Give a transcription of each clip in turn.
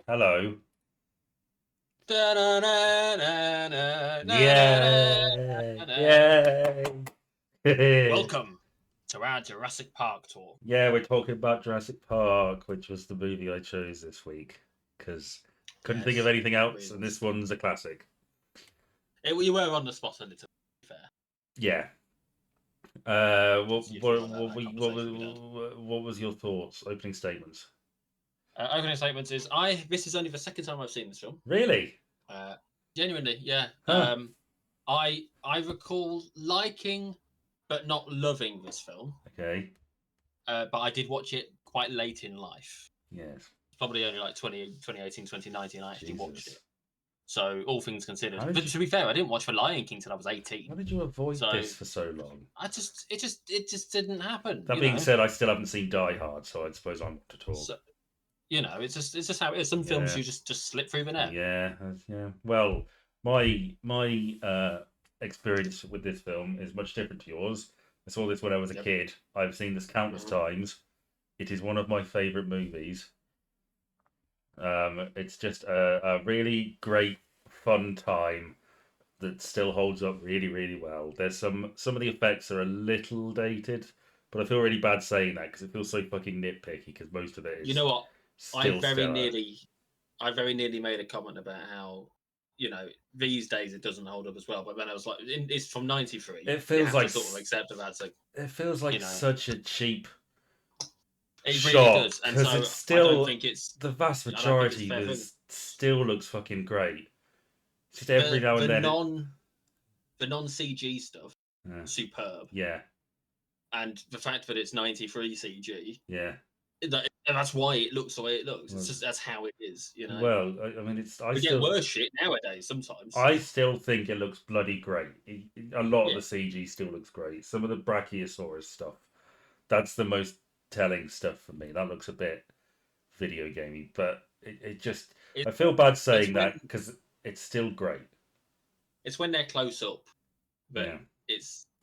Hello. Yeah. Yay. Welcome to our Jurassic Park tour. Yeah, we're talking about Jurassic Park, which was the movie I chose this week because couldn't think of Yes, anything else, and this reasons. one's a classic. You were on the spot a little, to be fair, Yeah. because you forgot about that conversation we had. What was your thoughts? Opening statements. Opening statements is This is only the second time I've seen this film. Really? Uh, Genuinely, yeah. Huh. I recall liking but not loving this film. Okay. But I did watch it quite late in life. Yes. Probably only like 2018, 2019. I actually watched it. Jesus. So all things How considered, did but you to be fair, I didn't watch The Lion King till I was how 18. did you avoid So this for so long? it just didn't happen, That being said, I still haven't seen Die Hard, so I suppose I'm to talk. So it's just how it is. Some films Yeah. you just slip through the net. Yeah, yeah. Well, my experience with this film is much different to yours. I saw this when I was a Yep. kid. I've seen this countless hmm times. It is one of my favorite movies. It's just a really great, fun time that still holds up really, really well. There's some of the effects are a little dated, but I feel really bad saying that because it feels so fucking nitpicky because most of it You is know what? I still very stellar. nearly, I very nearly made a comment about how these days it doesn't hold up as well. But then I was like, it's from '93. It You feels have to like sort of accept that that's a it feels like you know such a cheap it really shot does. And because so it's I don't still think it's the vast I don't think it's a majority of fair thing. this still looks fucking great. It's just every The now the and then it. non the non CG stuff Uh, superb, yeah, and the fact that it's '93 CG yeah. that's why it looks the way it looks. It's Well, just that's how it is. I mean, it's. We get worse shit nowadays sometimes. I still think it looks bloody great. A lot of Yeah, the CG still looks great. Some of the Brachiosaurus stuff, that's the most telling stuff for me. That looks a bit video gamey, but it just. it, I feel bad it's saying when that because it's still great. it's when they're close up that Yeah.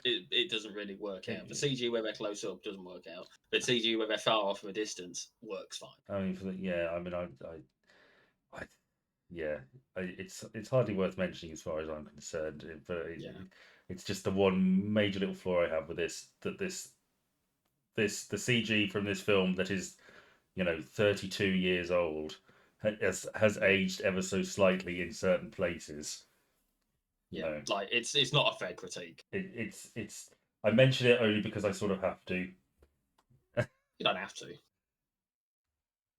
it doesn't really work out. The It, CG where they're close up doesn't work out, but CG where they're far off from a distance works fine. I mean, yeah. I mean, I yeah. It's hardly worth mentioning as far as I'm concerned. Yeah, It's just the one major little flaw I have with this that the CG from this film that is 32 years old has aged ever so slightly in certain places. You yeah. know, Like it's not a fair critique. it's. I mention it only because I sort of have to. You don't have to.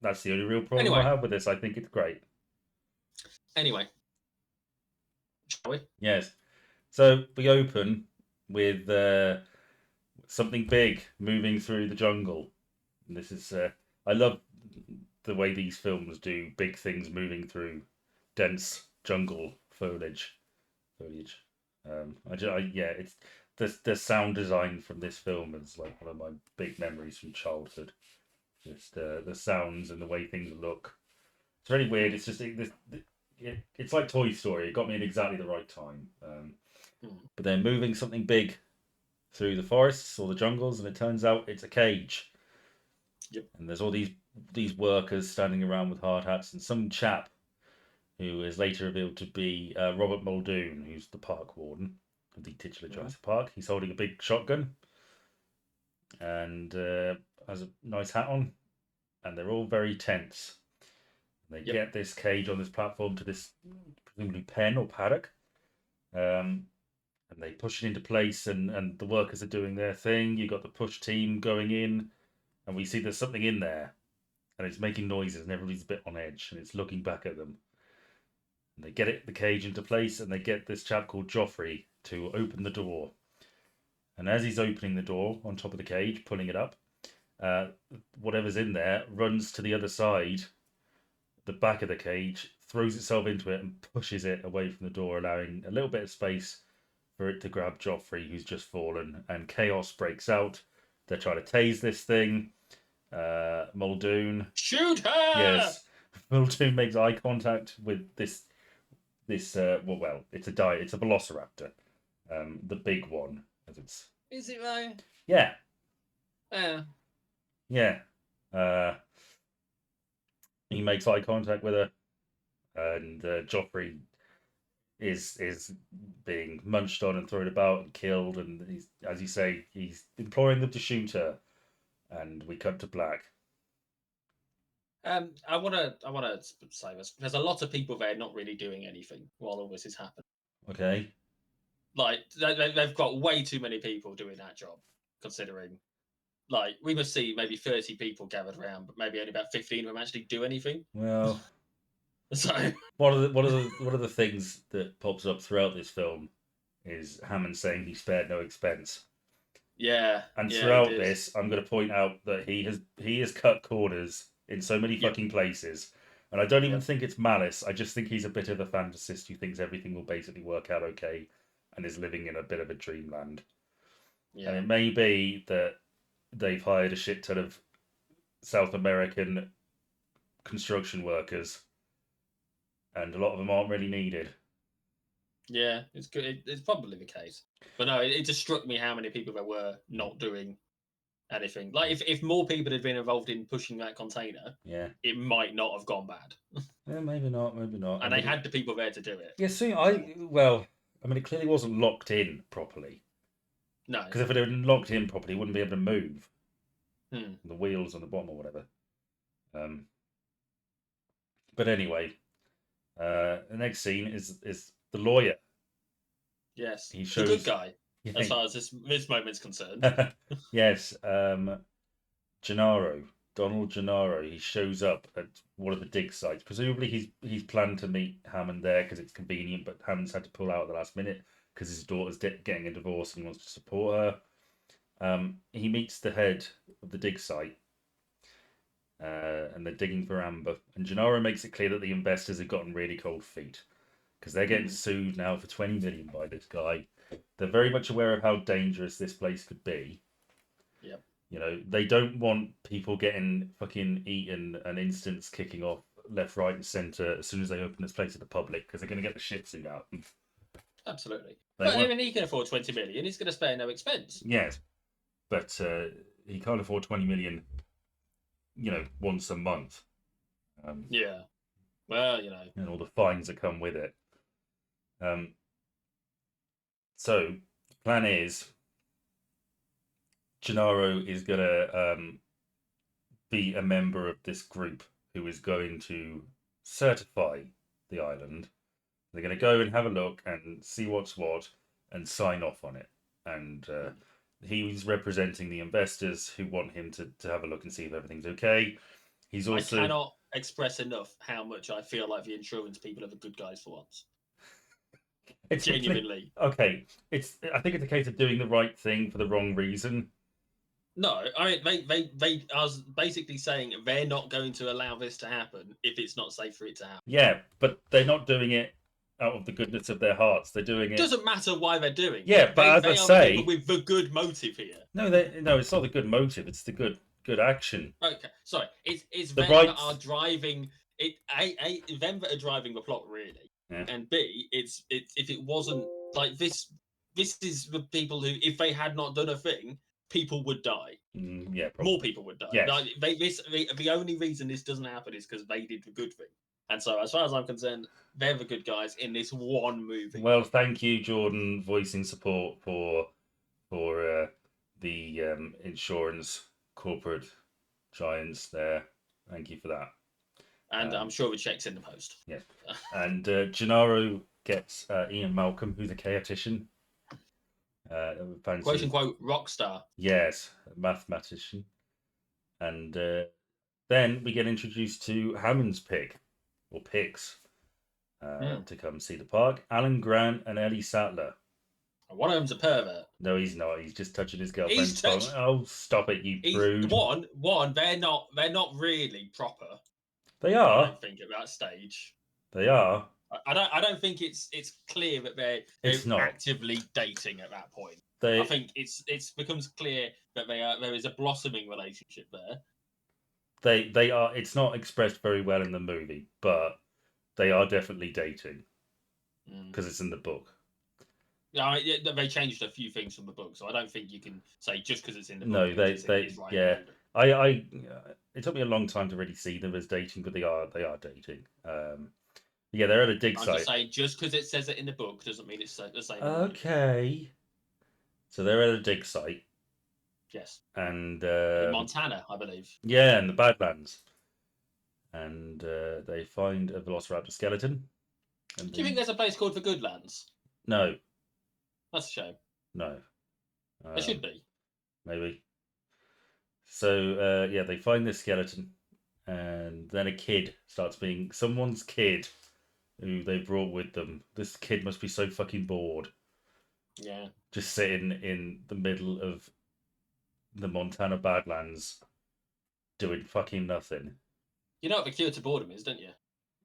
That's the only real problem I Anyway, have with this. I think it's great. anyway, shall we? Yes. So we open with something big moving through the jungle. And this is I love the way these films do big things moving through dense jungle foliage. Yeah, it's the sound design from this film is like one of my big memories from childhood. Just the sounds and the way things look. It's really weird. It's just it's like Toy Story. It got me in exactly the right time. Hmm. But they're moving something big through the forests or the jungles, and it turns out it's a cage. Yep. And there's all these workers standing around with hard hats, and some chap who is later revealed to be Robert Muldoon, who's the park warden of the titular Mhm. Jurassic Park. He's holding a big shotgun and has a nice hat on, and they're all very tense. They Yep. get this cage on this platform to this presumably pen or paddock, um, and they push it into place, and the workers are doing their thing. You got the push team going in, and we see there's something in there, and it's making noises, and everybody's a bit on edge, and it's looking back at them. And they get the cage into place, and they get this chap called Joffrey to open the door. And as he's opening the door on top of the cage, pulling it up, uh, whatever's in there runs to the other side, the back of the cage, throws itself into it, and pushes it away from the door, allowing a little bit of space for it to grab Joffrey, who's just fallen. And chaos breaks out. They're trying to tase this thing. Muldoon, Shoot her! yes, Muldoon makes eye contact with it's a velociraptor, the big one, as it's Is it though? yeah, Yeah. yeah, uh, He makes eye contact with her, and Joffrey is being munched on and thrown about and killed, and he's, as you say, he's imploring them to shoot her, and we cut to black. I wanna say this. There's a lot of people there not really doing anything while all this is happening. Okay. Like they've got way too many people doing that job, considering. Like we must see maybe 30 people gathered around, but maybe only about 15 of them actually do anything. Well, So one of the things that pops up throughout this film is Hammond saying he spared no expense. yeah, And yeah, he throughout did. this, I'm going to point out that he has cut corners in so many Yep, fucking places, and I don't even yep, think it's malice. I just think he's a bit of a fantasist who thinks everything will basically work out okay, and is living in a bit of a dreamland. And yeah, it may be that they've hired a shit ton of South American construction workers, and a lot of them aren't really needed. yeah. It's good. It's probably the case. But no, it just struck me how many people there were not doing anything. Like if more people had been involved in pushing that container, Yeah, it might not have gone bad. yeah, maybe not, maybe not. I And they mean, had the people there to do it. yeah. See, So I mean, it clearly wasn't locked in properly. no. Because if it had been locked in properly, it wouldn't be able to move Hmm. the wheels on the bottom or whatever. Um, but anyway, the next scene is the lawyer. Yes. He The good shows, guy, you as think, far as this moment's concerned. yes, Gennaro, Donald Gennaro. He shows up at one of the dig sites. Presumably, he's planned to meet Hammond there because it's convenient, but Hammond's had to pull out at the last minute because his daughter's getting a divorce and he wants to support her. He meets the head of the dig site, and they're digging for amber. And Gennaro makes it clear that the investors have gotten really cold feet because they're getting Hmm. sued now for 20 million by this guy. They're very much aware of how dangerous this place could be. Yep. You know, they don't want people getting fucking eaten and instants kicking off left, right, and centre as soon as they open this place to the public because they're going to get the shit suit out. Absolutely. They But I want, mean, he can afford 20 million. He's going to spare no expense. yes, but he can't afford 20 million, once a month. Um, Yeah. Well, and all the fines that come with it. Um, so the plan is Gennaro is gonna be a member of this group who is going to certify the island. They're going to go and have a look and see what's what and sign off on it. And he's representing the investors who want him to have a look and see if everything's okay. He's I also cannot express enough how much I feel like the insurance people are the good guys for once. it's complete. Genuinely. Okay, I think it's a case of doing the right thing for the wrong reason. No, I mean, they are basically saying they're not going to allow this to happen if it's not safe for it to happen. Yeah, but they're not doing it out of the goodness of their hearts. They're doing it. Doesn't matter why they're doing Yeah, it. but as I They are the people say, with the good motive here. no, it's not the good motive. It's the good action. Okay, sorry, it's The them that are rights. driving it. Them that are driving the plot really, Yeah, and B, it's if it wasn't like this, this is the people who, if they had not done a thing, people would die. yeah, More probably. people would die. Yes. Like the only reason this doesn't happen is because they did the good thing. And so, as far as I'm concerned, they're the good guys in this one movie. Well, thank you, Jordan, voicing support for the insurance corporate giants there. Thank you for that. And I'm sure the check's in the post. Yes. And Gennaro gets Ian Malcolm, who's a chaotician. Quote Fancy, unquote rock star. yes, a mathematician. And then we get introduced to Hammond's pig, or pigs, Hmm. to come see the park. Alan Grant and Ellie Sattler. One of them's a pervert. No, he's not. He's just touching his He's girlfriend's tongue. touched. Oh, stop it, you He's prude. one. They're not really proper. They I are. don't think at that stage. They are. I don't think it's clear that they're It's not. actively dating at that point. They. I think it's becomes clear that there is a blossoming relationship there. They are. It's not expressed very well in the movie, but they are definitely dating because it's in the book. Yeah, they changed a few things from the book, so I don't think you can say just because it's in the book No, means it's they right yeah. in the movie. I it took me a long time to really see them as dating, but they are dating. Yeah, they're at a dig I'm just site. saying, just because it says it in the book doesn't mean it's the same in the movie. Okay. So they're at a dig site, Yes, and in Montana, I believe. yeah, in the Badlands, and they find a Velociraptor skeleton, and Do you think there's a place called the Goodlands? no, That's a shame. no, There should um, be. maybe. So yeah, they find this skeleton, and then a kid starts being someone's kid who they brought with them. This kid must be so fucking bored, Yeah. just sitting in the middle of the Montana Badlands doing fucking nothing, You know what the cure to boredom is, don't you?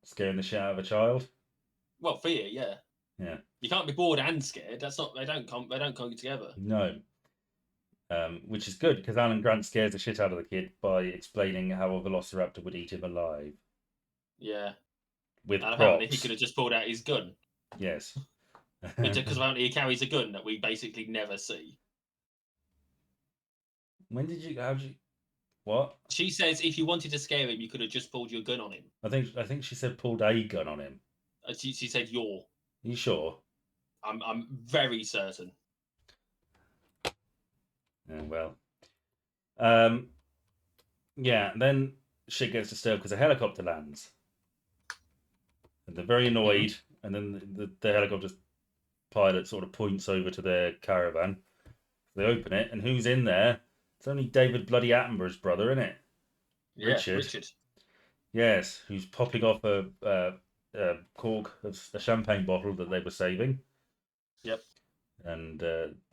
scaring the shit out of a child. Well, fear, yeah. Yeah, You can't be bored and scared. That's not. They don't come. They don't come together. no. Which is good because Alan Grant scares the shit out of the kid by explaining how a velociraptor would eat him alive Yeah. with And apparently he could props. have just pulled out his gun. Yes. Because apparently he carries a gun that we basically never see. When did you? How did you? What? She says if you wanted to scare him, you could have just pulled your gun on him. I think she said pulled a gun on him. She said your. Are you sure? I'm very certain. Oh, well. Um. Yeah. Then shit gets disturbed because a helicopter lands, and they're very Mhm. annoyed. And then the helicopter pilot sort of points over to their caravan. They open it, and who's in there? It's only David Bloody Attenborough's brother, isn't it? Yeah, Richard. Richard. Yes, who's popping off a cork of a champagne bottle that they were saving. Yep. And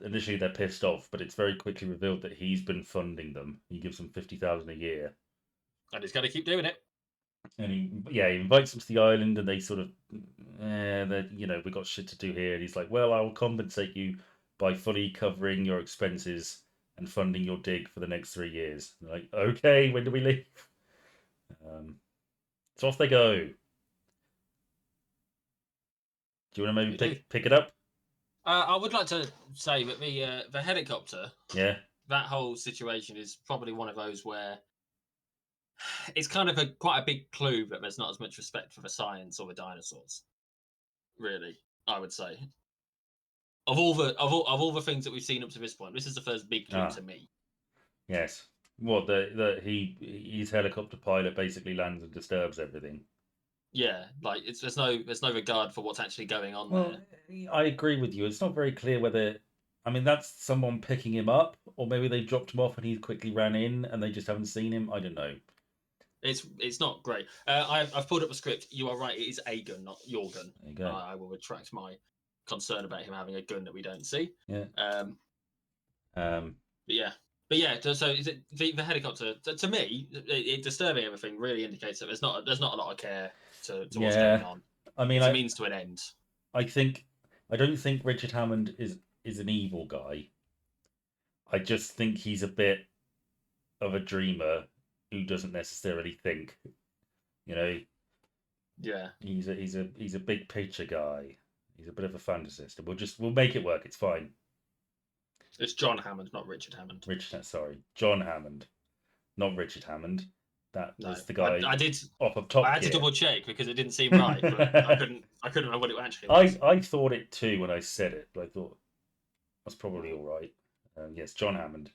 initially they're pissed off, but it's very quickly revealed that he's been funding them. He gives them 50,000 a year, And he's going to keep doing it. and he invites them to the island, and they sort of, that we got shit to do here. And he's like, well, I will compensate you by fully covering your expenses and funding your dig for the next 3 years. They're like, okay, when do we leave? Um, so off they go. Do you want to maybe We do. pick it up? I would like to say that the helicopter, Yeah. that whole situation is probably one of those where it's kind of quite a big clue that there's not as much respect for the science or the dinosaurs. Really, I would say. Of all the things that we've seen up to this point, this is the first big clue Ah, to me. yes. What his helicopter pilot basically lands and disturbs everything. Yeah, like there's no regard for what's actually going on Well, there. I agree with you. It's not very clear whether, I mean, that's someone picking him up, or maybe they dropped him off and he quickly ran in and they just haven't seen him. I don't know. It's not great. I've pulled up a script. You are right. It is a gun, not your gun. There you go. I will retract my concern about him having a gun that we don't see. Yeah. Um, Um. but yeah. So is it the helicopter? To me, it disturbing everything really indicates that there's not a lot of care to what's going Yeah. on. I mean, It's a means to an end. I think I don't think Richard Hammond is an evil guy. I just think he's a bit of a dreamer who doesn't necessarily think. You know, Yeah, he's a big picture guy. He's a bit of a fantasist. We'll make it work. It's fine. it's John Hammond, not Richard Hammond. Sorry, John Hammond, not Richard Hammond. That No, was the guy I did. off of I Top had to Gear. double check because it didn't seem right, but I couldn't. I couldn't remember what it actually was. I thought it too when I said it, but I thought that's probably all right. Yes, John Hammond.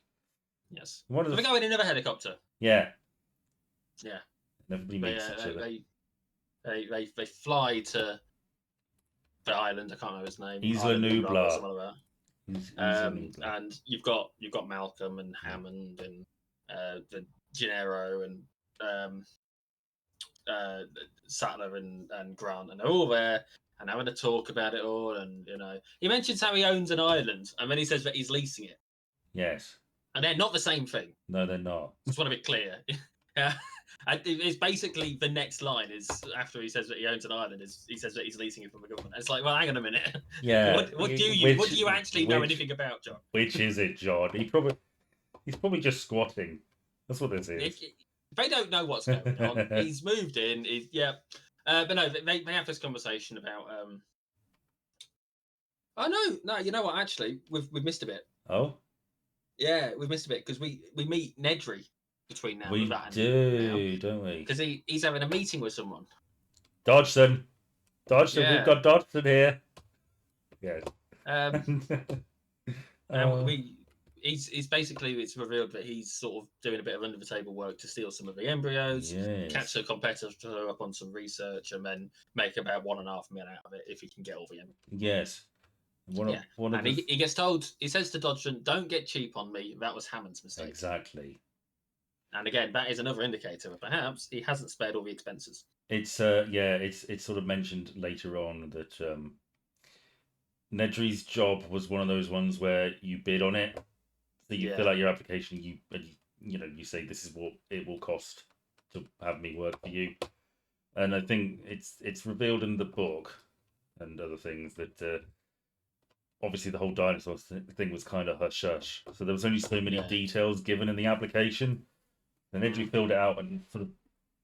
Yes. One of So the we go in another helicopter. yeah, Yeah. everybody They, meets each other. they fly to the island. I can't remember his name. Isla Island Nublar or Nublar. something like Isla that. Nublar. And you've got Malcolm and Hammond and the Gennaro and um, Sattler and Grant, and they're all there and having a talk about it all. And he mentions how he owns an island, and then he says that he's leasing it, Yes. and they're not the same thing. No, they're not. Just want to be clear. Yeah. It's basically the next line is after he says that he owns an island. Is he says that he's leasing it from the government? It's like, well, hang on a minute. Yeah. What do you actually know anything about, John? Which is it, John? He's probably just squatting. That's what this is. If they don't know what's going on, he's moved in. But no, they have this conversation about. Oh no, you know what? Actually, we've missed a bit. Oh, Yeah, we've missed a bit because we meet Nedry. between now We with that and do, don't we? because he's having a meeting with someone. Dodgson, Dodgson, we've Yeah. got Dodgson here. Yes. And Uh, he's basically, it's revealed that he's sort of doing a bit of under the table work to steal some of the embryos, catch yes, a competitor up on some research, and then make about 1.5 million out of it if he can get all the embryos. yes. Yeah. One of And the he gets told, he says to Dodgson, "Don't get cheap on me. That was Hammond's mistake." exactly. And again, that is another indicator that perhaps he hasn't spared all the expenses. It's it's sort of mentioned later on that Nedry's job was one of those ones where you bid on it, so you fill Yeah. out your application, you say this is what it will cost to have me work for you, and I think it's revealed in the book and other things that obviously the whole dinosaur thing was kind of hush hush, so there was only so many Yeah. details given in the application. Then Nedry filled it out and sort of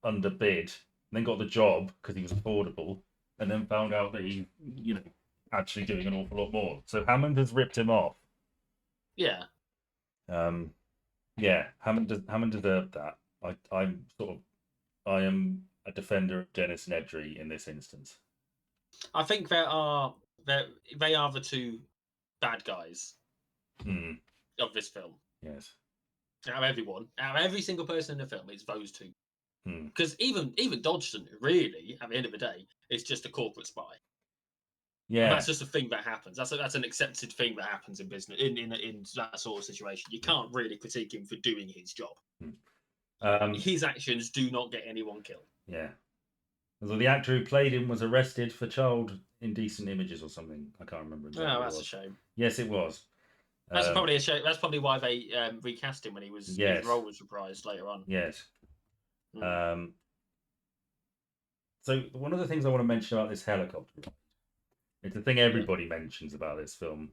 underbid, and then got the job because he was affordable, and then found out that he, actually doing an awful lot more. So Hammond has ripped him off. Yeah. Um, yeah, Hammond deserved that. I am a defender of Dennis Nedry in this instance. I think they are the two bad guys Hmm. of this film. Yes. Out of every single person in the film, it's those two. Hmm. Because even Dodgson, really, at the end of the day, is just a corporate spy. And Yeah. that's just a thing that happens. That's an accepted thing that happens in business in that sort of situation. You can't really critique him for doing his job. His actions do not get anyone killed. Yeah. Although the actor who played him was arrested for child indecent images or something. I can't remember exactly. Oh, what that's it a was. shame. Yes, it was. That's probably a shame. That's probably why they recast him when his role was reprised later on. Yes. Mm. So one of the things I want to mention about this helicopter, it's a thing everybody mentions about this film.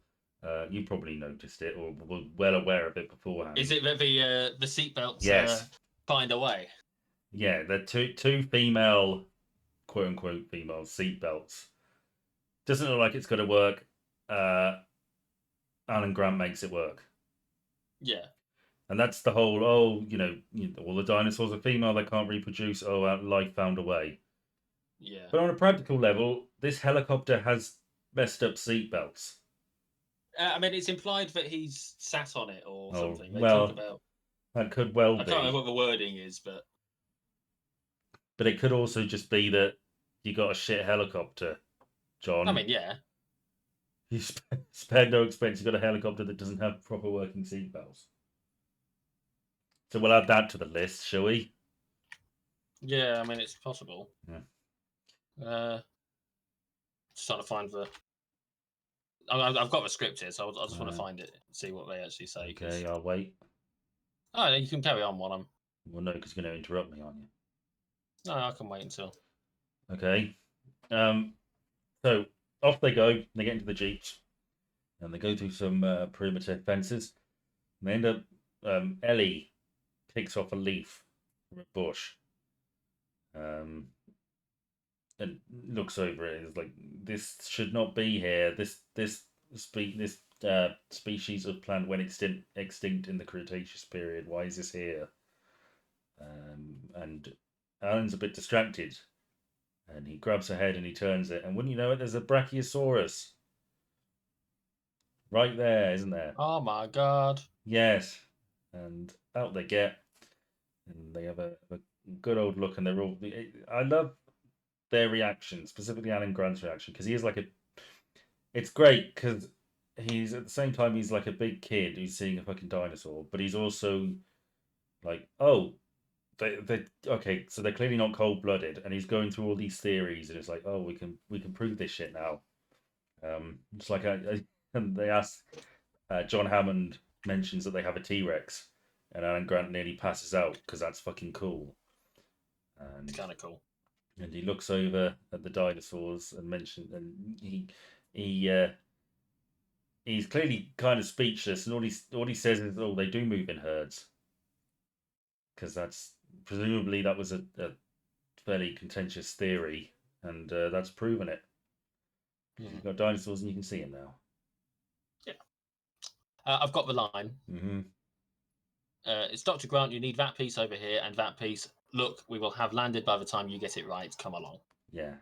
You probably noticed it or were well aware of it beforehand. Is it that the seatbelts find a way? Yeah, they're two female, quote unquote female seatbelts. Doesn't look like it's going to work. Alan Grant makes it work. Yeah. And that's the whole, all the dinosaurs are female, they can't reproduce, life found a way. Yeah. But on a practical level, this helicopter has messed up seatbelts. I mean, it's implied that he's sat on it or something. They well, talk about that could well be. I can't remember what the wording is, but it could also just be that you got a shit helicopter, John. I mean, yeah. You spared no expense. You got a helicopter that doesn't have proper working seatbelts. So we'll add that to the list, shall we? Yeah, I mean, it's possible. Yeah. Just trying to find the. I've got the script here, so I just want to find it, and see what they actually say. Okay, I'll wait. Oh, you can carry on while I'm. Well, no, because you're going to interrupt me, aren't you? No, I can wait until. Okay. So off they go. They get into the jeeps, and they go through some perimeter fences. And they end up. Ellie picks off a leaf from a bush. And looks over it. Is like, this should not be here. This species of plant went extinct in the Cretaceous period. Why is this here? And Alan's a bit distracted, and he grabs her head and he turns it, and wouldn't you know it, there's a Brachiosaurus right there, isn't there? Oh my god! Yes, and out they get, and they have a good old look, and they're all. I love their reaction, specifically Alan Grant's reaction, because he is like a. It's great because he's at the same time he's like a big kid who's seeing a fucking dinosaur, but he's also like, oh, they okay, so they're clearly not cold blooded, and he's going through all these theories, and it's like, oh, we can prove this shit now. It's like and they ask, John Hammond mentions that they have a T-Rex, and Alan Grant nearly passes out because that's fucking cool. And it's kind of cool. And he looks over at the dinosaurs and and he's clearly kind of speechless, and all he says is, "Oh, they do move in herds," because that's presumably that was a fairly contentious theory, and that's proven it. You've got dinosaurs, and you can see them now. Yeah, I've got the line. Mm-hmm. it's Dr. Grant. You need that piece over here and that piece. Look, we will have landed by the time you get it right. Come along. Yeah,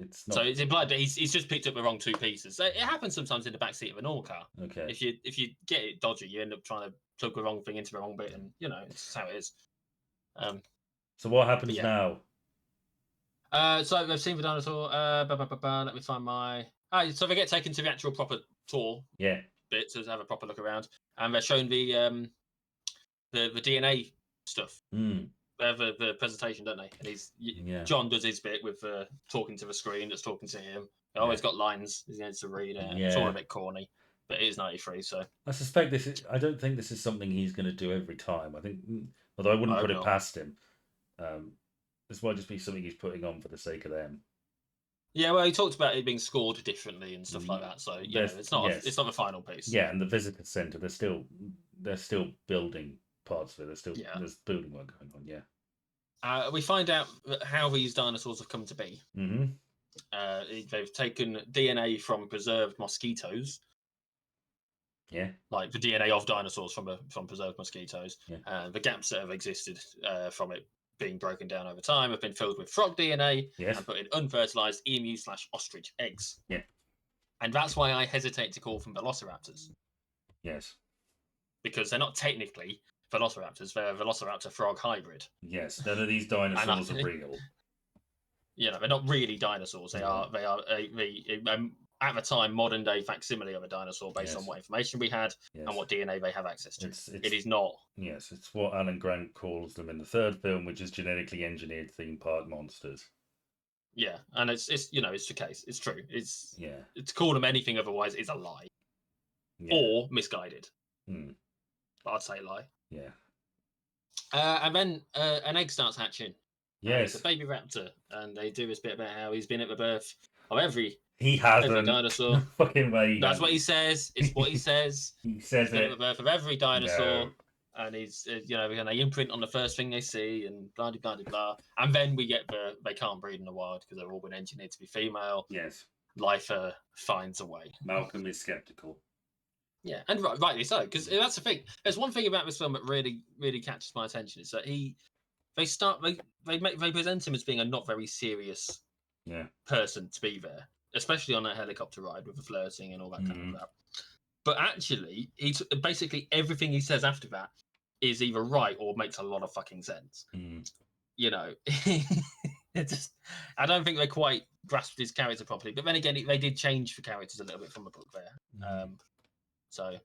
it's not. So it's implied that he's just picked up the wrong two pieces. So it happens sometimes in the backseat of a normal car. Okay. If you get it dodgy, you end up trying to plug the wrong thing into the wrong bit, and it's how it is. So what happens yeah. now? So they've seen the dinosaur. Let me find my. So they get taken to the actual proper tour. Yeah. Bit to have a proper look around, and they're shown the DNA stuff. They have the presentation, don't they? And John does his bit with talking to the screen that's talking to him. He always got lines he needs to read. It's all a bit corny, but it is 93, so I suspect I don't think this is something he's going to do every time. I think, although I wouldn't put it past him. This might just be something he's putting on for the sake of them. Yeah, well, he talked about it being scored differently and stuff like that. So it's not it's not the final piece. Yeah, and the visitor centre, they're still building parts of it. There's building work going on. Yeah. We find out how these dinosaurs have come to be. They've taken DNA from preserved mosquitoes. Yeah. Like the DNA of dinosaurs from preserved mosquitoes. Yeah. The gaps that have existed from it being broken down over time have been filled with frog DNA and put in unfertilized emu/ostrich eggs. Yeah. And that's why I hesitate to call them velociraptors. Yes. Because they're not technically velociraptors, they're a velociraptor frog hybrid. Yes, none of these dinosaurs are real. They're not really dinosaurs. They are at the time modern day facsimile of a dinosaur based on what information we had and what DNA they have access to. It is not. Yes, it's what Alan Grant calls them in the third film, which is genetically engineered theme park monsters. Yeah, and it's it's the case. It's true. It's to call them anything otherwise is a lie or misguided. But I'd say lie. Yeah. And then an egg starts hatching. Yes. It's a baby raptor, and they do this bit about how he's been at the birth of every Every dinosaur. fucking way. That's what he says. It's what he says. He says it. At the birth of every dinosaur, and he's and they imprint on the first thing they see, and blah blah blah blah. And then we get they can't breed in the wild because they've all been engineered to be female. Yes. Life finds a way. Malcolm is skeptical. Yeah, and rightly so, because that's the thing. There's one thing about this film that really, really catches my attention is that they present him as being a not very serious person to be there, especially on that helicopter ride with the flirting and all that kind of crap. But actually, he's basically everything he says after that is either right or makes a lot of fucking sense. I don't think they quite grasped his character properly. But then again, they did change the characters a little bit from the book there. So,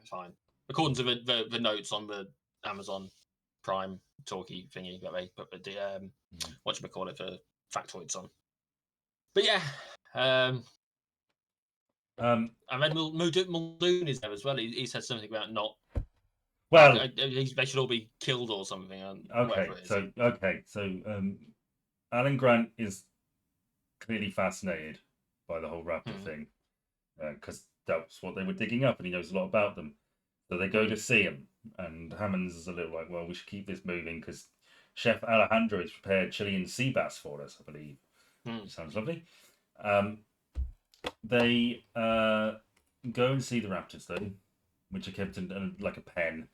fine. According to the notes on the Amazon Prime talkie thingy that they put the whatchamacallit for factoids on. But yeah. And then Muldoon is there as well. He says something about not. Well, they should all be killed or something. So Alan Grant is clearly fascinated by the whole raptor thing because that's what they were digging up, and he knows a lot about them. So they go to see him, and Hammond's is a little like, well, we should keep this moving because Chef Alejandro has prepared Chilean sea bass for us, I believe. Sounds lovely. They go and see the raptors, though, which are kept in like a pen.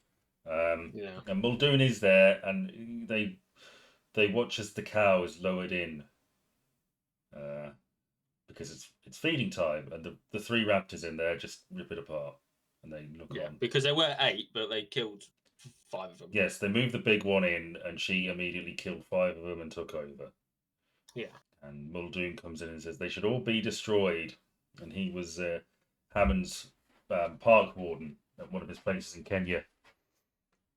And Muldoon is there, and they watch as the cow is lowered in because it's feeding time, and the three raptors in there just rip it apart, and they look on. Because there were 8, but they killed 5 of them. Yes, they moved the big one in, and she immediately killed 5 of them and took over. Yeah. And Muldoon comes in and says they should all be destroyed, and he was Hammond's park warden at one of his places in Kenya.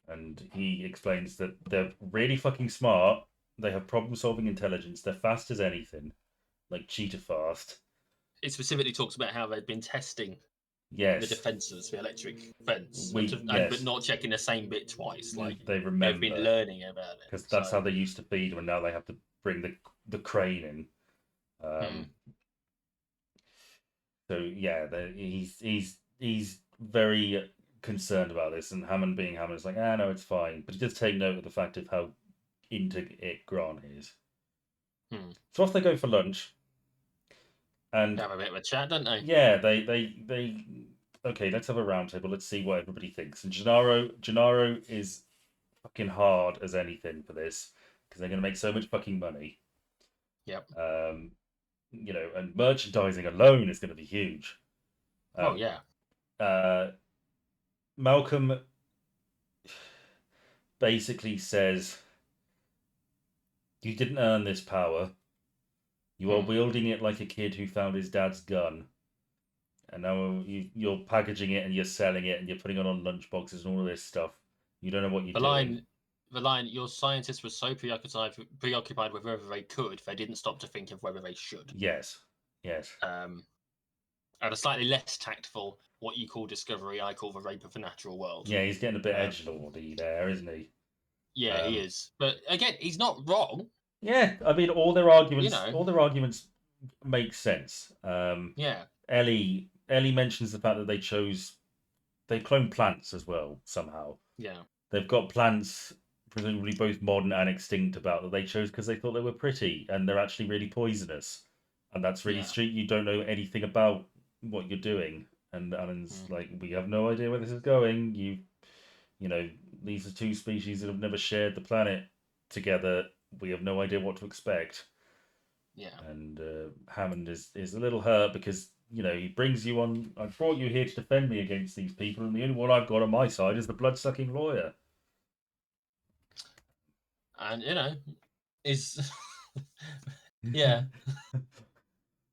And he explains that they're really fucking smart. They have problem-solving intelligence. They're fast as anything, like cheetah fast. It specifically talks about how they've been testing the defences, the electric fence, but not checking the same bit twice. Like they remember. They've been learning about it because that's how they used to feed them, and now they have to bring the crane in. So yeah, he's very concerned about this, and Hammond being Hammond is like, no, it's fine, but he does take note of the fact of how into it Grant is. So off they go for lunch, and have a bit of a chat, don't they? Yeah, they okay, let's have a roundtable. Let's see what everybody thinks. And Gennaro is fucking hard as anything for this because they're going to make so much fucking money. Yep. And merchandising alone is going to be huge. Oh yeah. Malcolm basically says, "You didn't earn this power. You are wielding it like a kid who found his dad's gun, and now you're packaging it and you're selling it and you're putting it on lunchboxes and all of this stuff. You don't know what you're doing." The line, your scientists were so preoccupied with whether they could, they didn't stop to think of whether they should. Yes. And a slightly less tactful, what you call discovery, I call the rape of the natural world. Yeah, he's getting a bit edgelordy there, isn't he? Yeah, he is. But again, he's not wrong. Yeah, I mean, all their arguments make sense. Yeah. Ellie mentions the fact that they clone plants as well somehow. Yeah. They've got plants, presumably both modern and extinct, about that they chose because they thought they were pretty, and they're actually really poisonous, and that's really street. You don't know anything about what you're doing, and Alan's like, we have no idea where this is going. These are two species that have never shared the planet together. We have no idea what to expect. Yeah. And Hammond is a little hurt because he brings you on. I brought you here to defend me against these people, and the only one I've got on my side is the blood-sucking lawyer. And is yeah.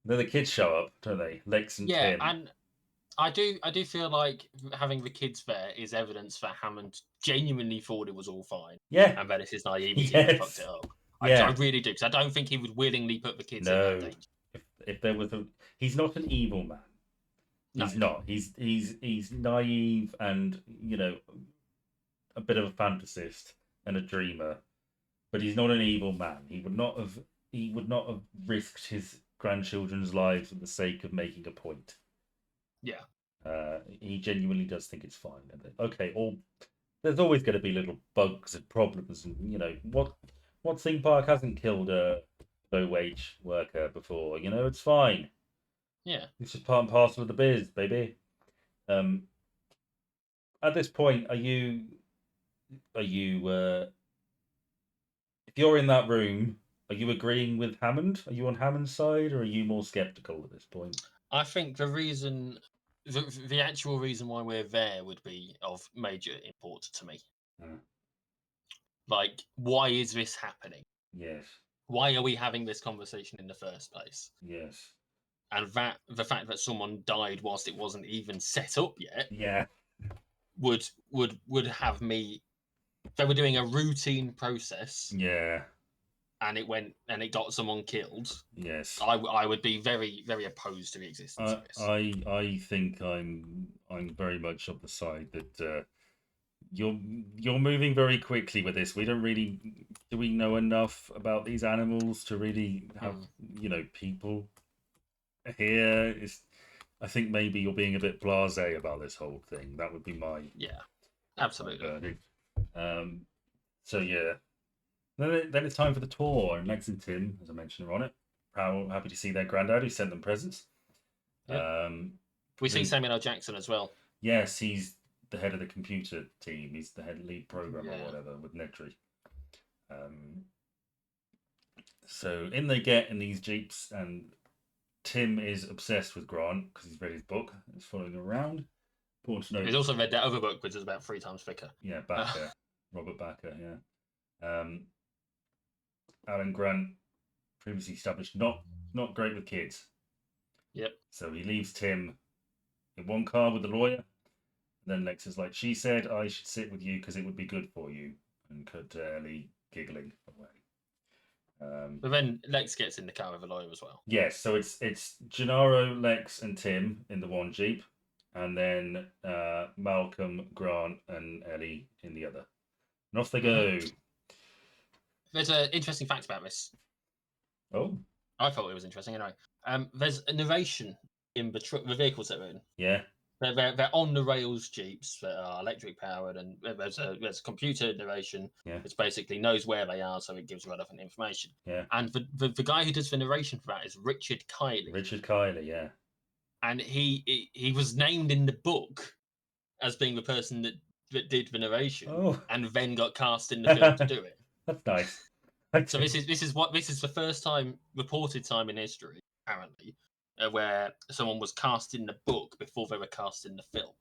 Then the kids show up, don't they? Lex and Tim. Yeah, and I do feel like having the kids there is evidence that Hammond genuinely thought it was all fine. Yeah. And that it's his naivety that fucked it up. Yeah. I really do, because I don't think he would willingly put the kids in that danger. If there was he's not an evil man. He's not. He's naive and a bit of a fantasist and a dreamer, but he's not an evil man. He would not have risked his grandchildren's lives for the sake of making a point. Yeah. He genuinely does think it's fine. Okay, there's always going to be little bugs and problems, and what theme park hasn't killed a low-wage worker before? It's fine. Yeah, it's just part and parcel of the biz, baby. At this point, are you if you're in that room, are you agreeing with Hammond? Are you on Hammond's side, or are you more skeptical at this point? I think the actual reason why we're there would be of major import to me. Like, why is this happening? Yes. Why are we having this conversation in the first place? Yes. And the fact that someone died whilst it wasn't even set up yet. Yeah. Would have me. They were doing a routine process. Yeah. And it got someone killed. Yes. I would be very, very opposed to the existence of this. I think I'm very much of the side that you're moving very quickly with this. Do we know enough about these animals to really have people here? I think maybe you're being a bit blasé about this whole thing. That would be my absolutely. So yeah. Then it's time for the tour, and Lex and Tim, as I mentioned, are on it. Happy to see their granddad who sent them presents. Yep. We see Samuel L. Jackson as well. Yes, he's the head of the computer team. He's the head lead programmer or whatever with Nedry. So in they get in these jeeps, and Tim is obsessed with Grant because he's read his book. He's following him around. Important to know. He's also read that other book, which is about 3 times thicker. Yeah, Backer. Robert Backer, yeah. Alan Grant, previously established, not great with kids. Yep. So he leaves Tim in one car with the lawyer. Then Lex is like, she said I should sit with you because it would be good for you. And cut Ellie giggling away. But then Lex gets in the car with the lawyer as well. Yes, so it's Gennaro, Lex, and Tim in the one Jeep. And then Malcolm, Grant, and Ellie in the other. And off they go. There's an interesting fact about this. Oh. I thought it was interesting anyway. There's a narration in the vehicles that we're in. Yeah. They're on the rails Jeeps that are electric powered, and there's a computer narration which basically knows where they are, so it gives relevant information. Yeah. And the guy who does the narration for that is Richard Kiley. Richard Kiley, yeah. and he was named in the book as being the person that did the narration, Oh, and then got cast in the film to do it. that's nice. So this is the first time, reported time in history, apparently, where someone was cast in the book before they were cast in the film.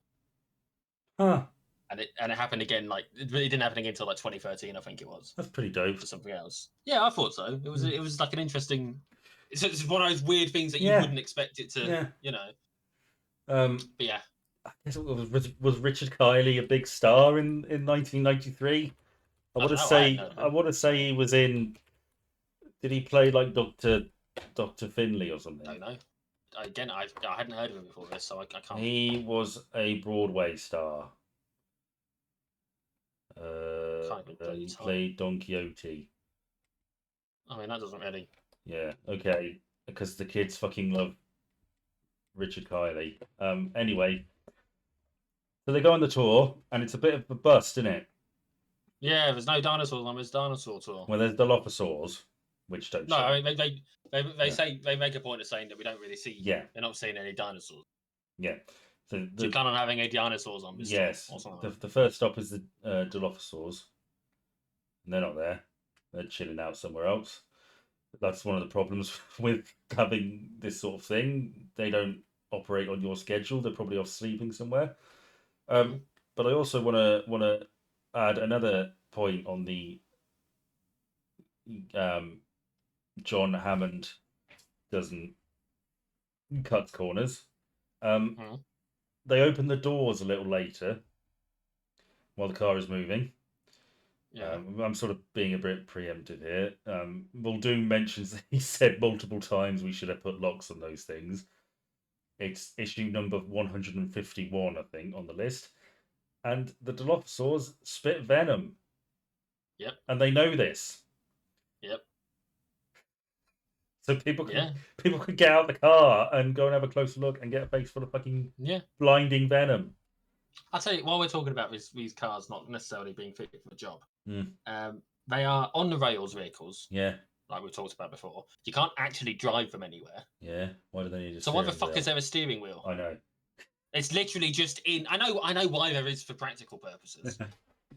Huh. And it happened again, like it didn't happen again until like 2013, I think it was, That's pretty dope. for something else. Yeah, I thought so. It was like an interesting. It's one of those weird things that you Yeah. wouldn't expect it to, Yeah. you know. But yeah, I guess was Richard Kiley a big star in 1993? I I want don't to know. I hadn't say heard of I him. want to say he was in. Did he play like Doctor Finley or something? Don't know. Again, I hadn't heard of him before this, so I can't. He was a Broadway star. Can't even bloody He tell. played Don Quixote. I mean, that doesn't really. Yeah, okay. Because the kids fucking love Richard Kiley. Anyway, so they go on the tour, and it's a bit of a bust, isn't it? Yeah, there's no dinosaurs on this dinosaur tour. Well, there's Dilophosaurs, which don't No, show. I mean they Yeah. say, they make a point of saying that we don't really see. Yeah. They're not seeing any dinosaurs. Yeah. So Do you plan on having any dinosaurs on this yes, tour or something? the first stop is the Dilophosaurs. And they're not there. They're chilling out somewhere else. That's one of the problems with having this sort of thing. They don't operate on your schedule. They're probably off sleeping somewhere. But I also want to add another point on the John Hammond doesn't cut corners. They open the doors a little later while the car is moving. Yeah. I'm sort of being a bit preemptive here. Muldoon mentions that he said multiple times we should have put locks on those things. It's issue number 151, I think, on the list. And the Dilophosaurs spit venom. Yep. And they know this. Yep. So people could get out the car and go and have a closer look and get a face full of fucking blinding venom. I'll tell you, while we're talking about these cars not necessarily being fit for the job, Mm. They are on the rails vehicles. Yeah. Like we talked about before. You can't actually drive them anywhere. Yeah. Why do they need a So why the fuck is there a steering wheel? I know. It's literally just in. I know why there is for practical purposes.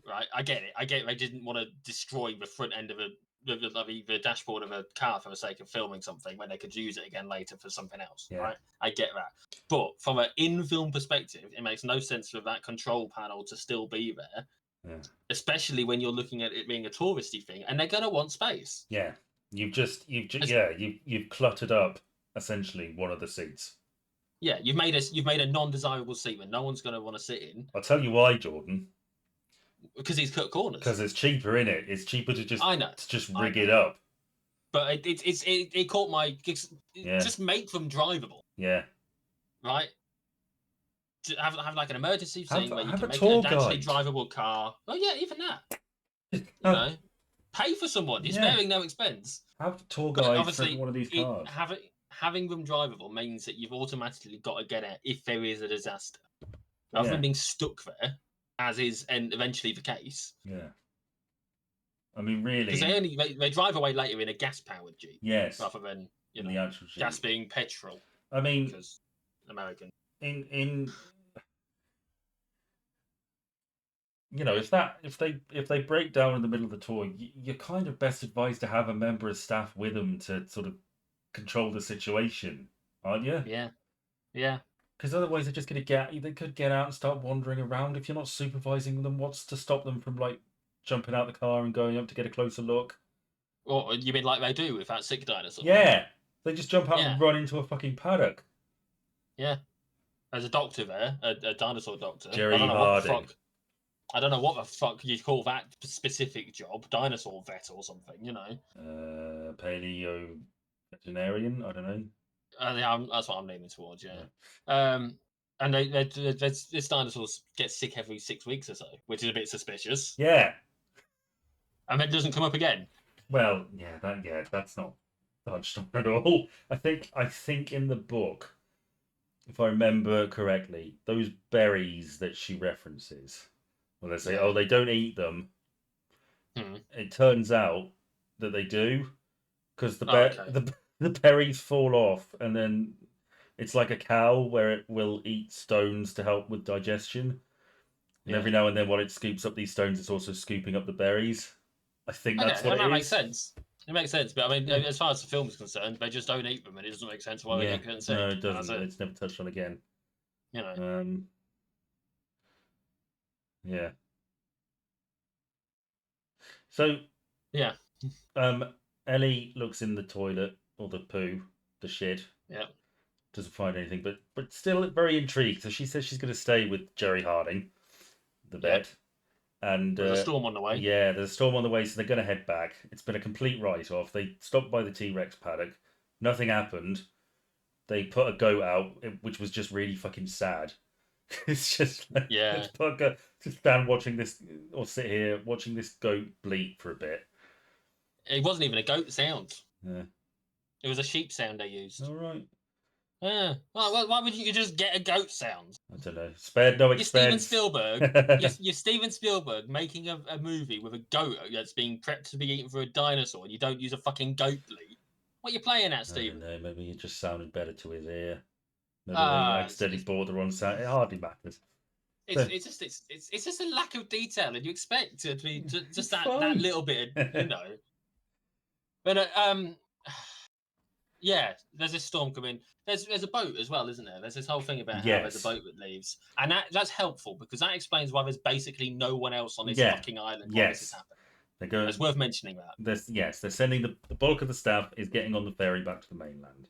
Right? I get it. They didn't want to destroy the front end of the dashboard of a car for the sake of filming something when they could use it again later for something else. Yeah. Right? I get that. But from an in-film perspective, it makes no sense for that control panel to still be there. Yeah. Especially when you're looking at it being a touristy thing, and they're gonna want space. Yeah. You've cluttered up essentially one of the seats. Yeah, you've made a non-desirable seat that no one's going to want to sit in. I'll tell you why, Jordan. Because he's cut corners. Because it's cheaper, innit? It's cheaper to just rig it up. But it caught my. Just make them drivable. Yeah. Right. Have like an emergency thing where you can make an actually drivable car. Oh yeah, even that. You know, pay for someone. You're sparing no expense. Have a tour guide for one of these cars. Having them drivable means that you've automatically got to get out if there is a disaster, rather than being stuck there, as is and eventually the case. Yeah. I mean, really, because they drive away later in a gas-powered Jeep. Yes. Rather than the actual Jeep. Gas being petrol. I mean, because American. If they break down in the middle of the tour, you're kind of best advised to have a member of staff with them to sort of control the situation, aren't you? Yeah, yeah. Because otherwise, they're just going to they could get out and start wandering around. If you're not supervising them, what's to stop them from like jumping out the car and going up to get a closer look? Or you mean like they do with that sick dinosaur? Yeah, they just jump out and run into a fucking paddock. Yeah, there's a doctor there, a dinosaur doctor. Jerry Harding. I don't know what the fuck you call that specific job, dinosaur vet or something, you know. Paleo veterinarian, I don't know. That's what I'm leaning towards, yeah. And this dinosaurs get sick every 6 weeks or so, which is a bit suspicious. Yeah. And then it doesn't come up again. Well, that's not touched on at all. I think in the book, if I remember correctly, those berries that she references, well, they say, they don't eat them. It turns out that they do, because the berries fall off, and then It's like a cow where it will eat stones to help with digestion. And Yeah. every now and then, while it scoops up these stones, it's also scooping up the berries. I think Okay, that's what it that makes is. sense. It makes sense, but I mean, Yeah. as far as the film is concerned, they just don't eat them, and it doesn't make sense why they Yeah. get getting No, sick, it and that's doesn't. it. It's never touched on again. You know. Um, yeah. So, Yeah. Ellie looks in the toilet or the poo, the shit. Yeah. Doesn't find anything, but still very intrigued. So she says she's going to stay with Jerry Harding, the Yeah. vet, and There's a storm on the way. yeah, there's a storm on the way, so they're going to head back. It's been a complete write-off. They stopped by the T-Rex paddock. Nothing happened. They put a goat out, which was just really fucking sad. It's just like, Yeah. let's put a, just stand watching this or sit here watching this goat bleat for a bit. It wasn't even a goat sound. Yeah. It was a sheep sound they used. All right. Yeah. Well, why would you just get a goat sound? I don't know. Spared no You're Steven expense. Spielberg. You're Steven Spielberg making a movie with a goat that's being prepped to be eaten for a dinosaur, and you don't use a fucking goat bleat. What are you playing at, I Steven? don't know. Maybe it just sounded better to his ear. Maybe they Ah, accidentally bought the wrong sound. It hardly matters. So, it's just a lack of detail, and you expect it to be just it's that fine. little bit, But yeah, there's this storm coming. There's a boat as well, isn't there? There's this whole thing about how there's a Yes. boat that leaves, and that's helpful because that explains why there's basically no one else on this Yeah. fucking island while this is Yes. happening. They go. It's worth mentioning that. Yes, they're sending the bulk of the staff is getting on the ferry back to the mainland,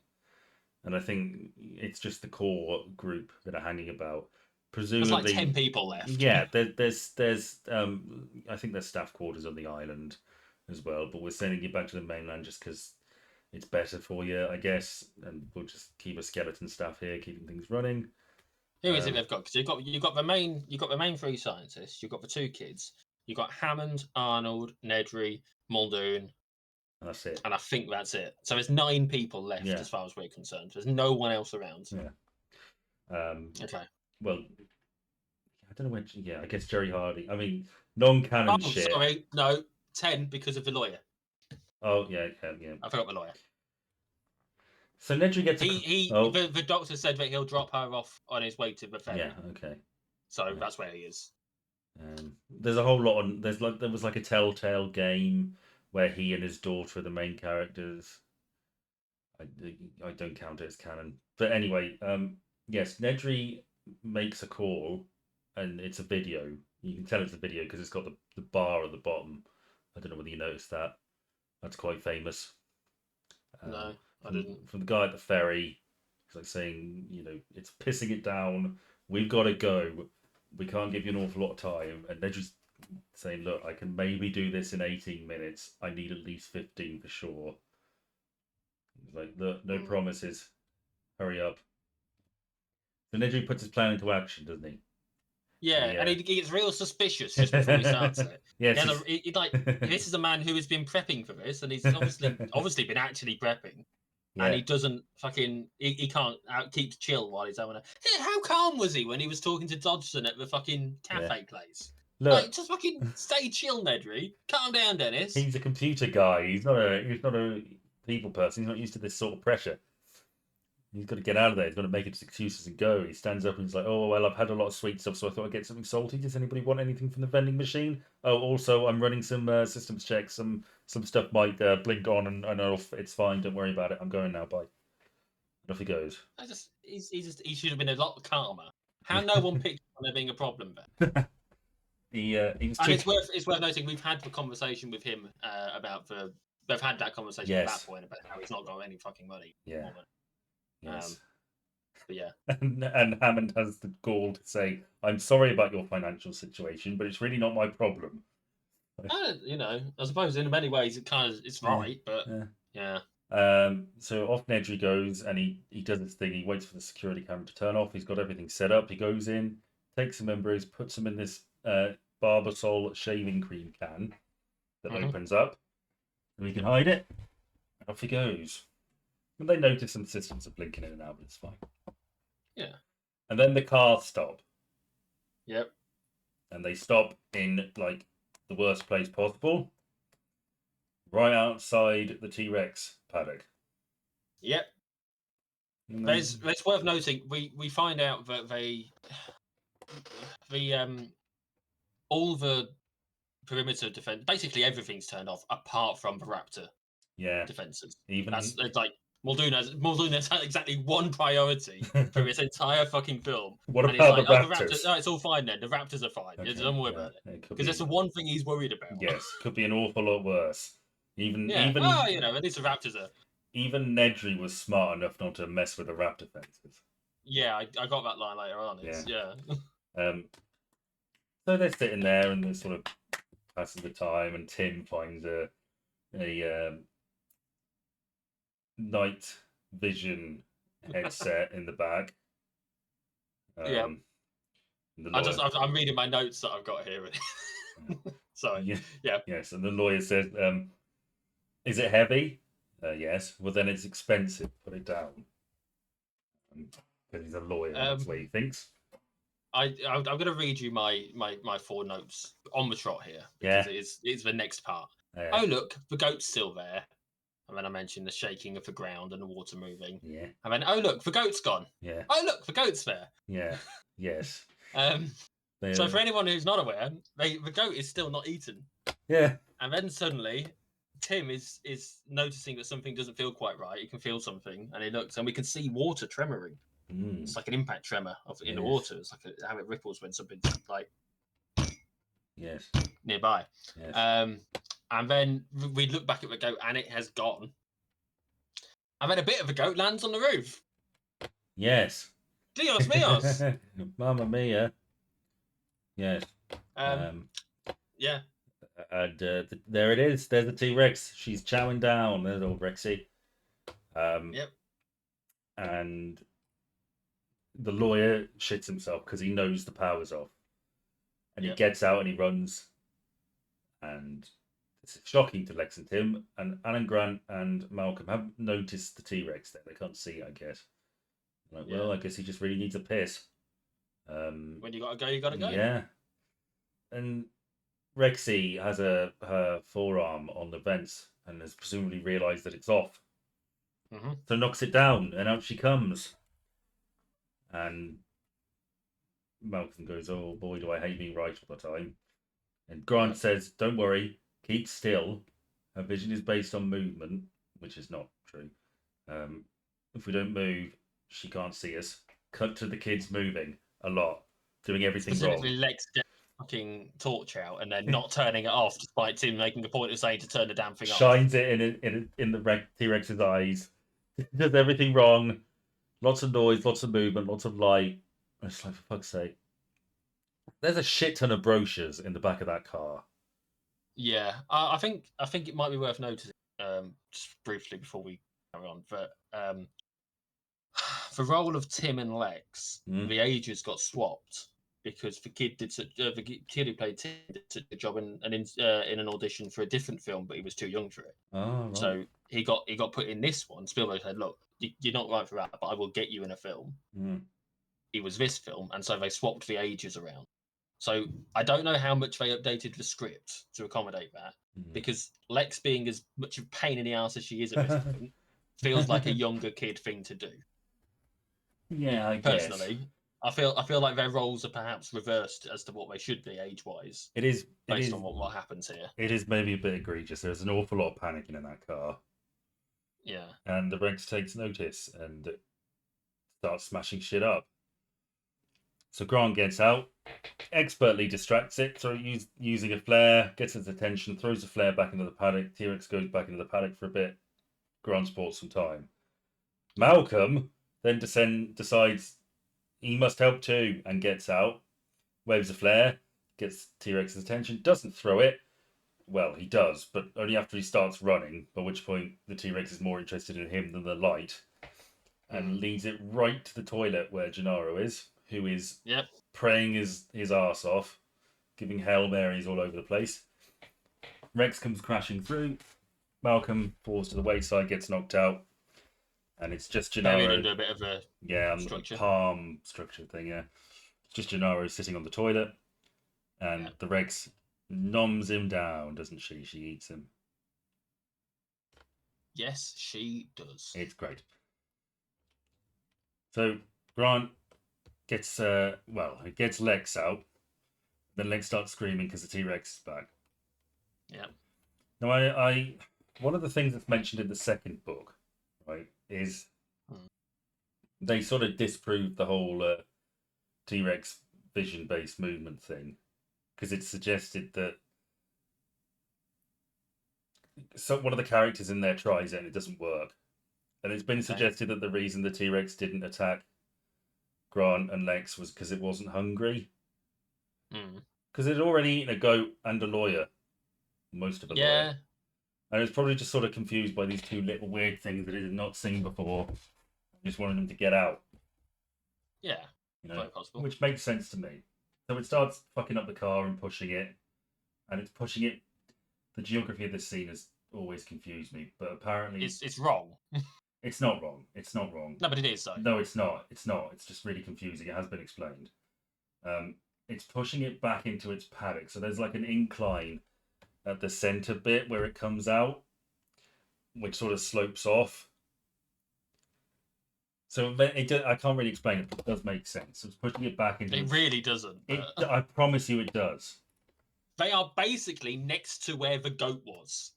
and I think it's just the core group that are hanging about. There's like Presumably, 10 people left. yeah. There's I think there's staff quarters on the island as well, but we're sending you back to the mainland just because it's better for you, I guess, and we'll just keep a skeleton staff here, keeping things running. Who is it they've got? Because you've got the main three scientists. You've got the two kids. You've got Hammond, Arnold, Nedry, Muldoon, And that's it. and I think that's it. So there's 9 people left Yeah. as far as we're concerned. There's no one else around. Yeah. Okay. Well, I don't know when. Yeah, I guess Jerry Hardy. I mean, non-canon Oh, shit. sorry. No, 10 because of the lawyer. Oh yeah, yeah. I forgot the lawyer. So Nedry gets a. The doctor said that he'll drop her off on his way to the ferry. Yeah. Okay. So Yeah. that's where he is. There's a whole lot on. There was like a Telltale game where he and his daughter are the main characters. I don't count it as canon, but anyway, yes, Nedry makes a call, and it's a video. You can tell it's a video because it's got the bar at the bottom. I don't know whether you noticed that. That's quite famous. No, I didn't. From the guy at the ferry. It's like saying, it's pissing it down. We've got to go. We can't give you an awful lot of time. And they're just saying, look, I can maybe do this in 18 minutes. I need at least 15 for sure. It's like, look, no promises. Hurry up. So Nedry puts his plan into action, doesn't he? Yeah, and he gets real suspicious just before he starts it. Yes. This is a man who has been prepping for this, and he's obviously been actually prepping. Yeah. And he doesn't fucking he can't keep chill while he's having a. How calm was he when he was talking to Dodgson at the fucking cafe place? Look, just fucking stay chill, Nedry. Calm down, Dennis. He's a computer guy. He's not a people person. He's not used to this sort of pressure. He's got to get out of there. He's got to make his excuses and go. He stands up and he's like, "Oh well, I've had a lot of sweet stuff, so I thought I'd get something salty. Does anybody want anything from the vending machine? Oh, also, I'm running some systems checks. Some stuff might blink on and off. It's fine. Don't worry about it. I'm going now. Bye." And off he goes. He should have been a lot calmer. How no one picked on there being a problem there. He was. And it's worth noting we've had the conversation with him about they've had that conversation at that point about how he's not got any fucking money. Yeah. Yes. But yeah. And Hammond has the gall to say, "I'm sorry about your financial situation, but it's really not my problem." I suppose in many ways it's right, but yeah. So off Nedry goes and he does his thing. He waits for the security camera to turn off. He's got everything set up. He goes in, takes some embryos, puts them in this Barbasol shaving cream can that opens up, and we can hide it. And off he goes. And they notice some systems are blinking in and out, but it's fine. Yeah. And then the cars stop. Yep. And they stop in like the worst place possible. Right outside the T-Rex paddock. Yep. It's worth noting we find out that all the perimeter defense, basically everything's turned off apart from the raptor defenses. That's it's like Muldoon has had exactly one priority for his entire fucking film. What and he's about like, the oh, the raptors? raptors, oh, it's all fine then. The raptors are fine. Okay, Don't worry about it. It could Because that's the one thing he's worried about. Yes, could be an awful lot worse. Even well, at least the raptors are. even Nedry was smart enough not to mess with the raptor fences. Yeah, I got that line later on. So they're sitting there and they're sort of passing the time, and Tim finds a night vision headset in the bag. I'm reading my notes that I've got here. Sorry. Yeah. Yes, and the lawyer says, "Is it heavy?" Yes. Well, then it's expensive. Put it down. Because he's a lawyer. That's what he thinks. I'm going to read you my 4 notes on the trot here because it's the next part. Oh look, the goat's still there. And then I mentioned the shaking of the ground and the water moving. Yeah. And then, oh look, the goat's gone. Yeah. Oh look, the goat's there. Yeah. Yes. So for anyone who's not aware, the goat is still not eaten. Yeah. And then suddenly, Tim is noticing that something doesn't feel quite right. He can feel something, and he looks, and we can see water tremoring. It's like an impact tremor in the water. It's like how it ripples when something's like nearby. Yes. And then we look back at the goat, and it has gone. And then a bit of a goat lands on the roof. Yes. Dios míos. Mamma mia. Yes. Yeah. And there it is. There's the T-Rex. She's chowing down. There's old Rexy. Yep. And the lawyer shits himself because he knows the power's off. And he gets out and he runs. And it's shocking to Lex and Tim. And Alan Grant and Malcolm haven't noticed the T-Rex there. They can't see it, I guess. Like, well, I guess he just really needs a piss. When you gotta go, you gotta go. Yeah. And Rexy has her forearm on the vents and has presumably realised that it's off. So knocks it down, and out she comes. And Malcolm goes, "Oh boy, do I hate being right all the time." And Grant says, "Don't worry, keep still. Her vision is based on movement," which is not true. If we don't move, she can't see us. Cut to the kids moving a lot, doing everything wrong. Lex gets fucking torch out and then not turning it off, despite Tim making a point of saying to turn the damn thing off. Shines it in the T-Rex's eyes. Does everything wrong. Lots of noise, lots of movement, lots of light. It's like, for fuck's sake. There's a shit ton of brochures in the back of that car. Yeah, I think it might be worth noticing, just briefly before we carry on, that the role of Tim and Lex, the ages got swapped because the kid who played Tim did such a job in an audition for a different film, but he was too young for it. Oh, right. So he got put in this one. Spielberg said, "Look, you're not right for that, but I will get you in a film." It was this film, and so they swapped the ages around. So I don't know how much they updated the script to accommodate that, because Lex, being as much of a pain in the ass as she is at this point, feels like a younger kid thing to do. Yeah, I personally, guess. I feel like their roles are perhaps reversed as to what they should be age-wise. It is based on what happens here. It is maybe a bit egregious. There's an awful lot of panicking in that car. Yeah. And the Rex takes notice and starts smashing shit up. So Grant gets out, expertly distracts it, so using a flare, gets its attention, throws the flare back into the paddock. T-Rex goes back into the paddock for a bit. Grant's bought some time. Malcolm then decides he must help too and gets out, waves a flare, gets T-Rex's attention, doesn't throw it. Well, he does, but only after he starts running, by which point the T-Rex is more interested in him than the light, and leads it right to the toilet where Gennaro is, who is praying his arse off, giving Hail Marys all over the place. Rex comes crashing through. Malcolm falls to the wayside, gets knocked out, and it's just Gennaro. Buried under a bit of a structure. Palm structure thing, yeah. It's just Gennaro sitting on the toilet, and the Rex noms him down, doesn't she? She eats him. Yes, she does. It's great. So Grant gets it gets Lex out. Then Lex starts screaming because the T-Rex is back. Yeah. Now, I one of the things that's mentioned in the second book, right, is they sort of disproved the whole T-Rex vision-based movement thing because it suggested that one of the characters in there tries it and it doesn't work, and it's been suggested that the reason the T-Rex didn't attack Grant and Lex was because it wasn't hungry, because it had already eaten a goat and a lawyer, most of a lawyer. And it was probably just sort of confused by these two little weird things that it had not seen before. Just wanted them to get out. Yeah, quite possible. Which makes sense to me. So it starts fucking up the car and pushing it, and it's pushing it. The geography of this scene has always confused me, but apparently it's wrong. It's not wrong. It's not wrong. No, but it is though. No, it's not. It's not. It's just really confusing. It has been explained. It's pushing it back into its paddock. So there's like an incline at the center bit where it comes out, which sort of slopes off. So I can't really explain it, but it does make sense. It's pushing it back into. It really doesn't. I promise you, it does. They are basically next to where the goat was.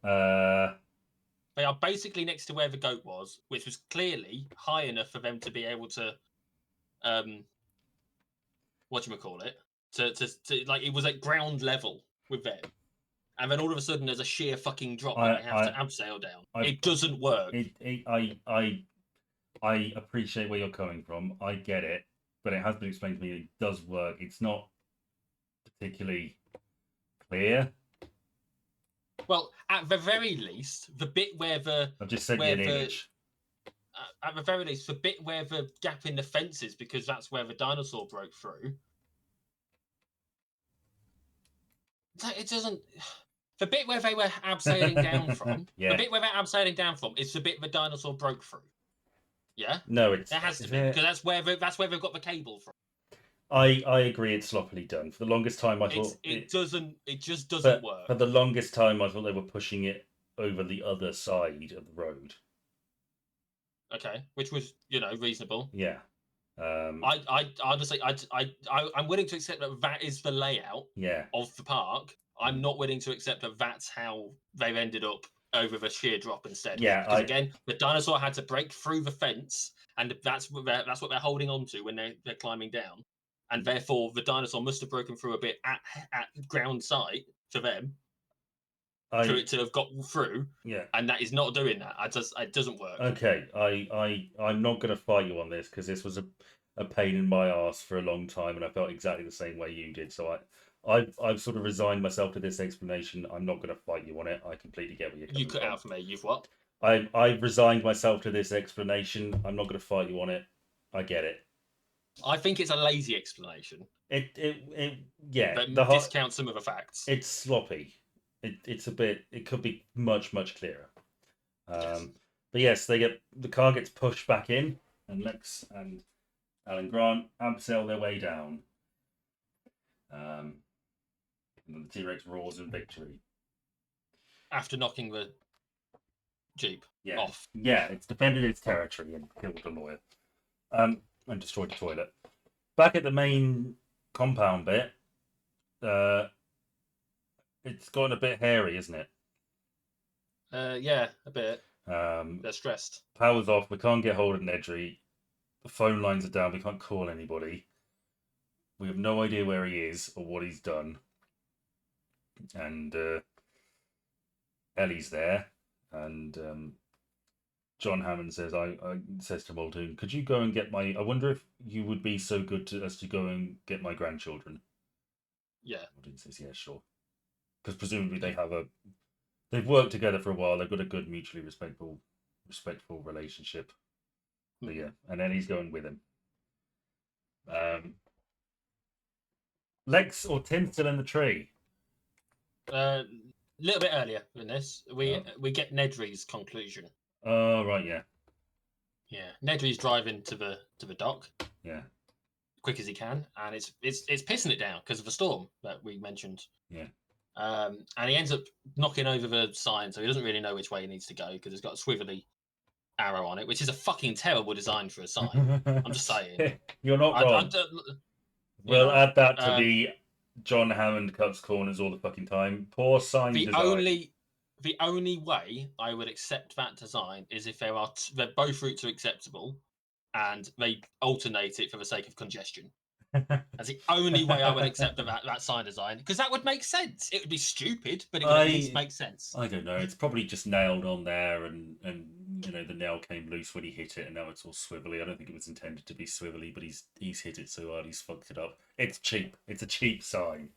They are basically next to where the goat was, which was clearly high enough for them to be able to, whatchamacallit, to like it was at ground level with them, and then all of a sudden there's a sheer fucking drop and they have to abseil down. It doesn't work. I appreciate where you're coming from. I get it, but it has been explained to me it does work. It's not particularly clear. Well, at the very least, the bit where I've just sent you an image. At the very least, the bit where the gap in the fence is, because that's where the dinosaur broke through. It doesn't. The bit where they were abseiling down from, yeah. The bit where they're abseiling down from is the bit the dinosaur broke through. Yeah. No, it has to be because that's where they've got the cable from. I agree. It's sloppily done. For the longest time, I thought it just doesn't work. For the longest time, I thought they were pushing it over the other side of the road. Okay, which was reasonable. Yeah. I honestly I'm willing to accept that is the layout. Yeah. Of the park. I'm not willing to accept that that's how they've ended up over the sheer drop instead. Yeah. Because again, the dinosaur had to break through the fence, and that's what they're holding on to when they're climbing down. And therefore, the dinosaur must have broken through a bit at ground sight for them, for it to have got through. Yeah, and that is not doing that. It doesn't work. Okay, I'm not going to fight you on this because this was a pain in my ass for a long time, and I felt exactly the same way you did. So I've sort of resigned myself to this explanation. I'm not going to fight you on it. I completely get where you're coming from. You cut out for me. You've what? I've resigned myself to this explanation. I'm not going to fight you on it. I get it. I think it's a lazy explanation. Yeah. But discount some of the facts. It's sloppy. It's a bit. It could be much clearer. Yes. But yes, the car gets pushed back in, and Lex and Alan Grant abseil their way down. And the T-Rex roars in victory after knocking the Jeep off. Yeah, it's defended its territory and killed the lawyer. And destroyed the toilet. Back at the main compound bit, it's gotten a bit hairy, isn't it? Yeah, a bit. They're stressed. Power's off. We can't get hold of Nedry. The phone lines are down. We can't call anybody. We have no idea where he is or what he's done. And Ellie's there, and John Hammond says, "I says to Muldoon, could you go and get my? I wonder if you would be so good as to go and get my grandchildren." Yeah. Muldoon says, "Yeah, sure," because presumably they've worked together for a while. They've got a good, mutually respectful relationship. So yeah, and then he's going with him. Lex or Tim still in the tree? A little bit earlier than this, we get Nedry's conclusion. Oh right, yeah. Yeah, Nedry's driving to the dock. Yeah. Quick as he can, and it's pissing it down because of the storm that we mentioned. Yeah. And he ends up knocking over the sign, so he doesn't really know which way he needs to go because it's got a swivelly arrow on it, which is a fucking terrible design for a sign. I'm just saying. You're not wrong. We'll add that to the John Hammond cuts corners all the fucking time. Poor sign design. The only way I would accept that design is if both routes are acceptable, and they alternate it for the sake of congestion. That's the only way I would accept that sign design, because that would make sense. It would be stupid, but it would at least make sense. I don't know. It's probably just nailed on there, and the nail came loose when he hit it, and now it's all swivelly. I don't think it was intended to be swivelly, but he's hit it so hard he's fucked it up. It's cheap. It's a cheap sign.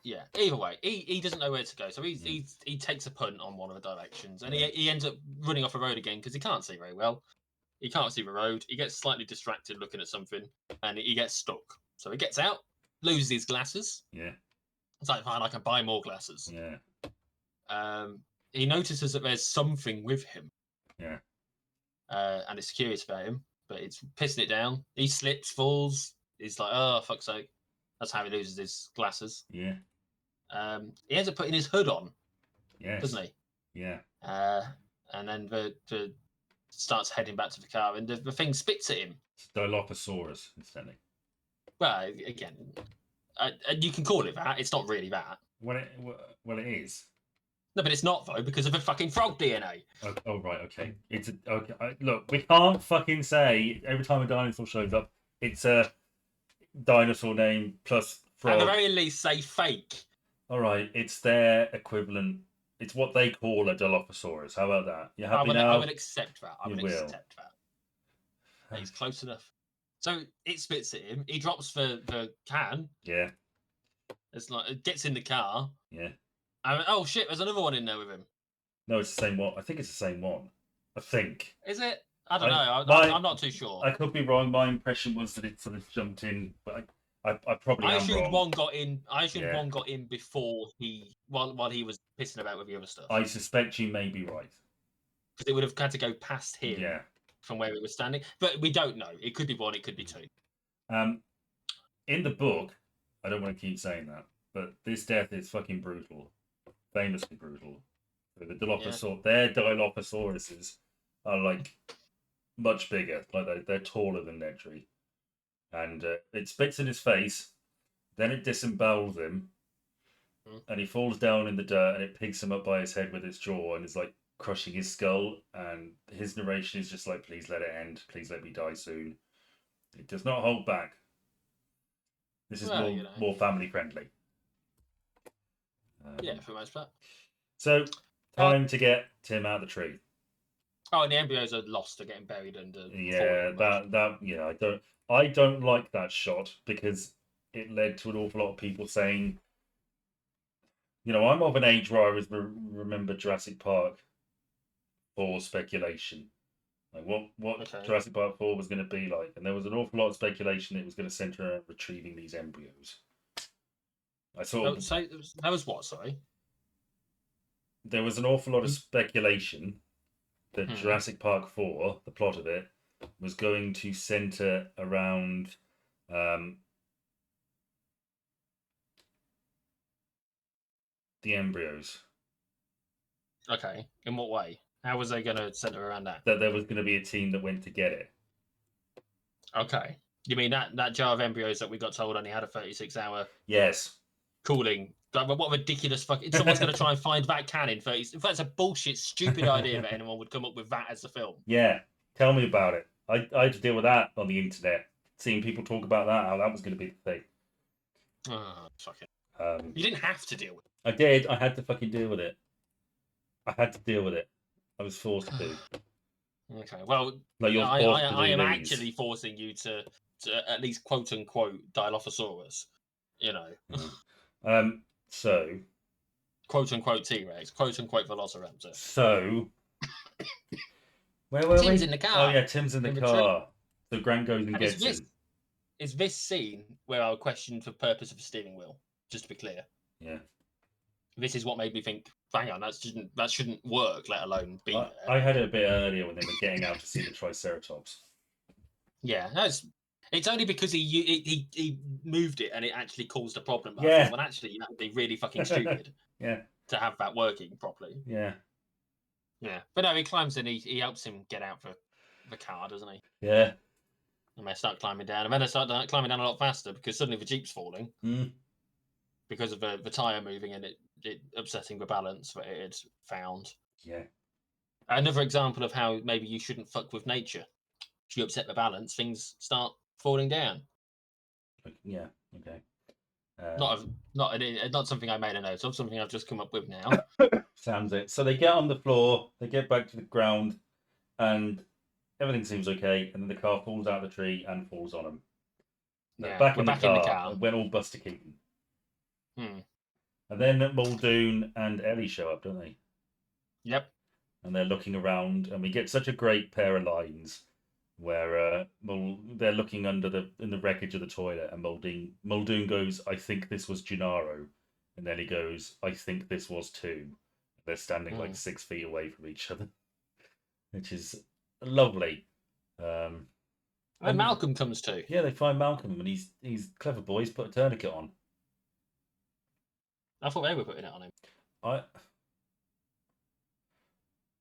Yeah. Either way, he doesn't know where to go, so he takes a punt on one of the directions, and he ends up running off the road again because he can't see very well. He can't see the road. He gets slightly distracted looking at something, and he gets stuck. So he gets out, loses his glasses. Yeah. It's like, fine, I can buy more glasses. Yeah. He notices that there's something with him. Yeah. And it's curious about him, but it's pissing it down. He slips, falls. He's like, oh, fuck's sake. That's how he loses his glasses. Yeah. He ends up putting his hood on. Yes. Doesn't he? Yeah. And then the starts heading back to the car, and the thing spits at him. It's Dilophosaurus, incidentally. Well, again, you can call it that. It's not really that. Well, it is. No, but it's not though, because of the fucking frog DNA. Oh right, okay. It's okay. Look, we can't fucking say every time a dinosaur shows up, it's a dinosaur name plus frog. At the very least, say fake. All right, it's their equivalent. It's what they call a Dilophosaurus. How about that? You happy now? I would accept that. I would accept that. He's close enough. So it spits at him. He drops the can. Yeah. It's like it gets in the car. Yeah. Oh shit! There's another one in there with him. No, it's the same one. I think it's the same one. I think. Is it? I don't know. I'm not too sure. I could be wrong. My impression was that it sort of jumped in, but I probably. I assumed wrong. one got in. I assumed one got in before while he was pissing about with the other stuff. I suspect you may be right. Because it would have had to go past him. Yeah. From where it was standing, but we don't know. It could be one. It could be two. In the book, I don't want to keep saying that, but this death is fucking brutal, famously brutal. So the Dilophosaurus, their Dilophosauruses are like much bigger, like they're taller than Nedry, and it spits in his face, then it disembowels him, and he falls down in the dirt, and it picks him up by his head with its jaw, and is like crushing his skull, and his narration is just like, please let it end, please let me die soon. It does not hold back. This is more family friendly. Yeah, for the most part. So, time to get Tim out of the tree. Oh, and the embryos are lost. They're getting buried under. Yeah, I don't like that shot because it led to an awful lot of people saying, I'm of an age where I was remember Jurassic Park for speculation, like what Jurassic Park 4 was going to be like, and there was an awful lot of speculation it was going to center around retrieving these embryos. That was what? Sorry. There was an awful lot of speculation that Jurassic Park 4, the plot of it, was going to center around the embryos. Okay. In what way? How was they going to center around that? That there was going to be a team that went to get it. Okay. You mean that jar of embryos that we got told only had a 36-hour cooling? Like, what a ridiculous fucking... Someone's going to try and find that can in 30... If that's a bullshit, stupid idea that anyone would come up with that as a film. Yeah. Tell me about it. I had to deal with that on the internet. Seeing people talk about that, how that was going to be the thing. Oh, fucking... you didn't have to deal with it. I did. I had to fucking deal with it. I had to deal with it. I was forced to. Okay, well, like I am actually forcing you to at least quote unquote Dilophosaurus. So quote unquote T-Rex, quote unquote Velociraptor. So where were Tim's in the car. Oh yeah, Tim's in the car. So Grant goes and gets him. Is this scene where I would question for purpose of a steering wheel? Just to be clear. Yeah. This is what made me think, hang on, that shouldn't work, let alone be there. I had it a bit earlier when they were getting out to see the Triceratops. Yeah, it's only because he moved it and it actually caused a problem. Yeah. When actually that would be really fucking stupid. Yeah. To have that working properly. Yeah. Yeah, but no, he climbs in. He helps him get out for the car, doesn't he? Yeah. And they start climbing down, and then they start climbing down a lot faster because suddenly the jeep's falling Mm. because of the tire moving and it upsetting the balance that it had found. Yeah. Another example of how maybe you shouldn't fuck with nature. If you upset the balance, things start falling down. Yeah. Okay. Not something I made a note of. Something I've just come up with now. Sounds it. So they get on the floor. They get back to the ground, and everything seems okay. And then the car falls out of the tree and falls on them. They're Yeah, back we're in the back in the car. car. And went all Buster Keaton. Hmm. And then Muldoon and Ellie show up, don't they? Yep. And they're looking around, and we get such a great pair of lines where they're looking in the wreckage of the toilet, and Muldoon goes, "I think this was Gennaro," and Ellie goes, "I think this was too." They're standing like 6 feet away from each other, which is lovely. And And Malcolm comes too. yeah, they find Malcolm, and he's clever boy. He's put a tourniquet on. I thought they were putting it on him. I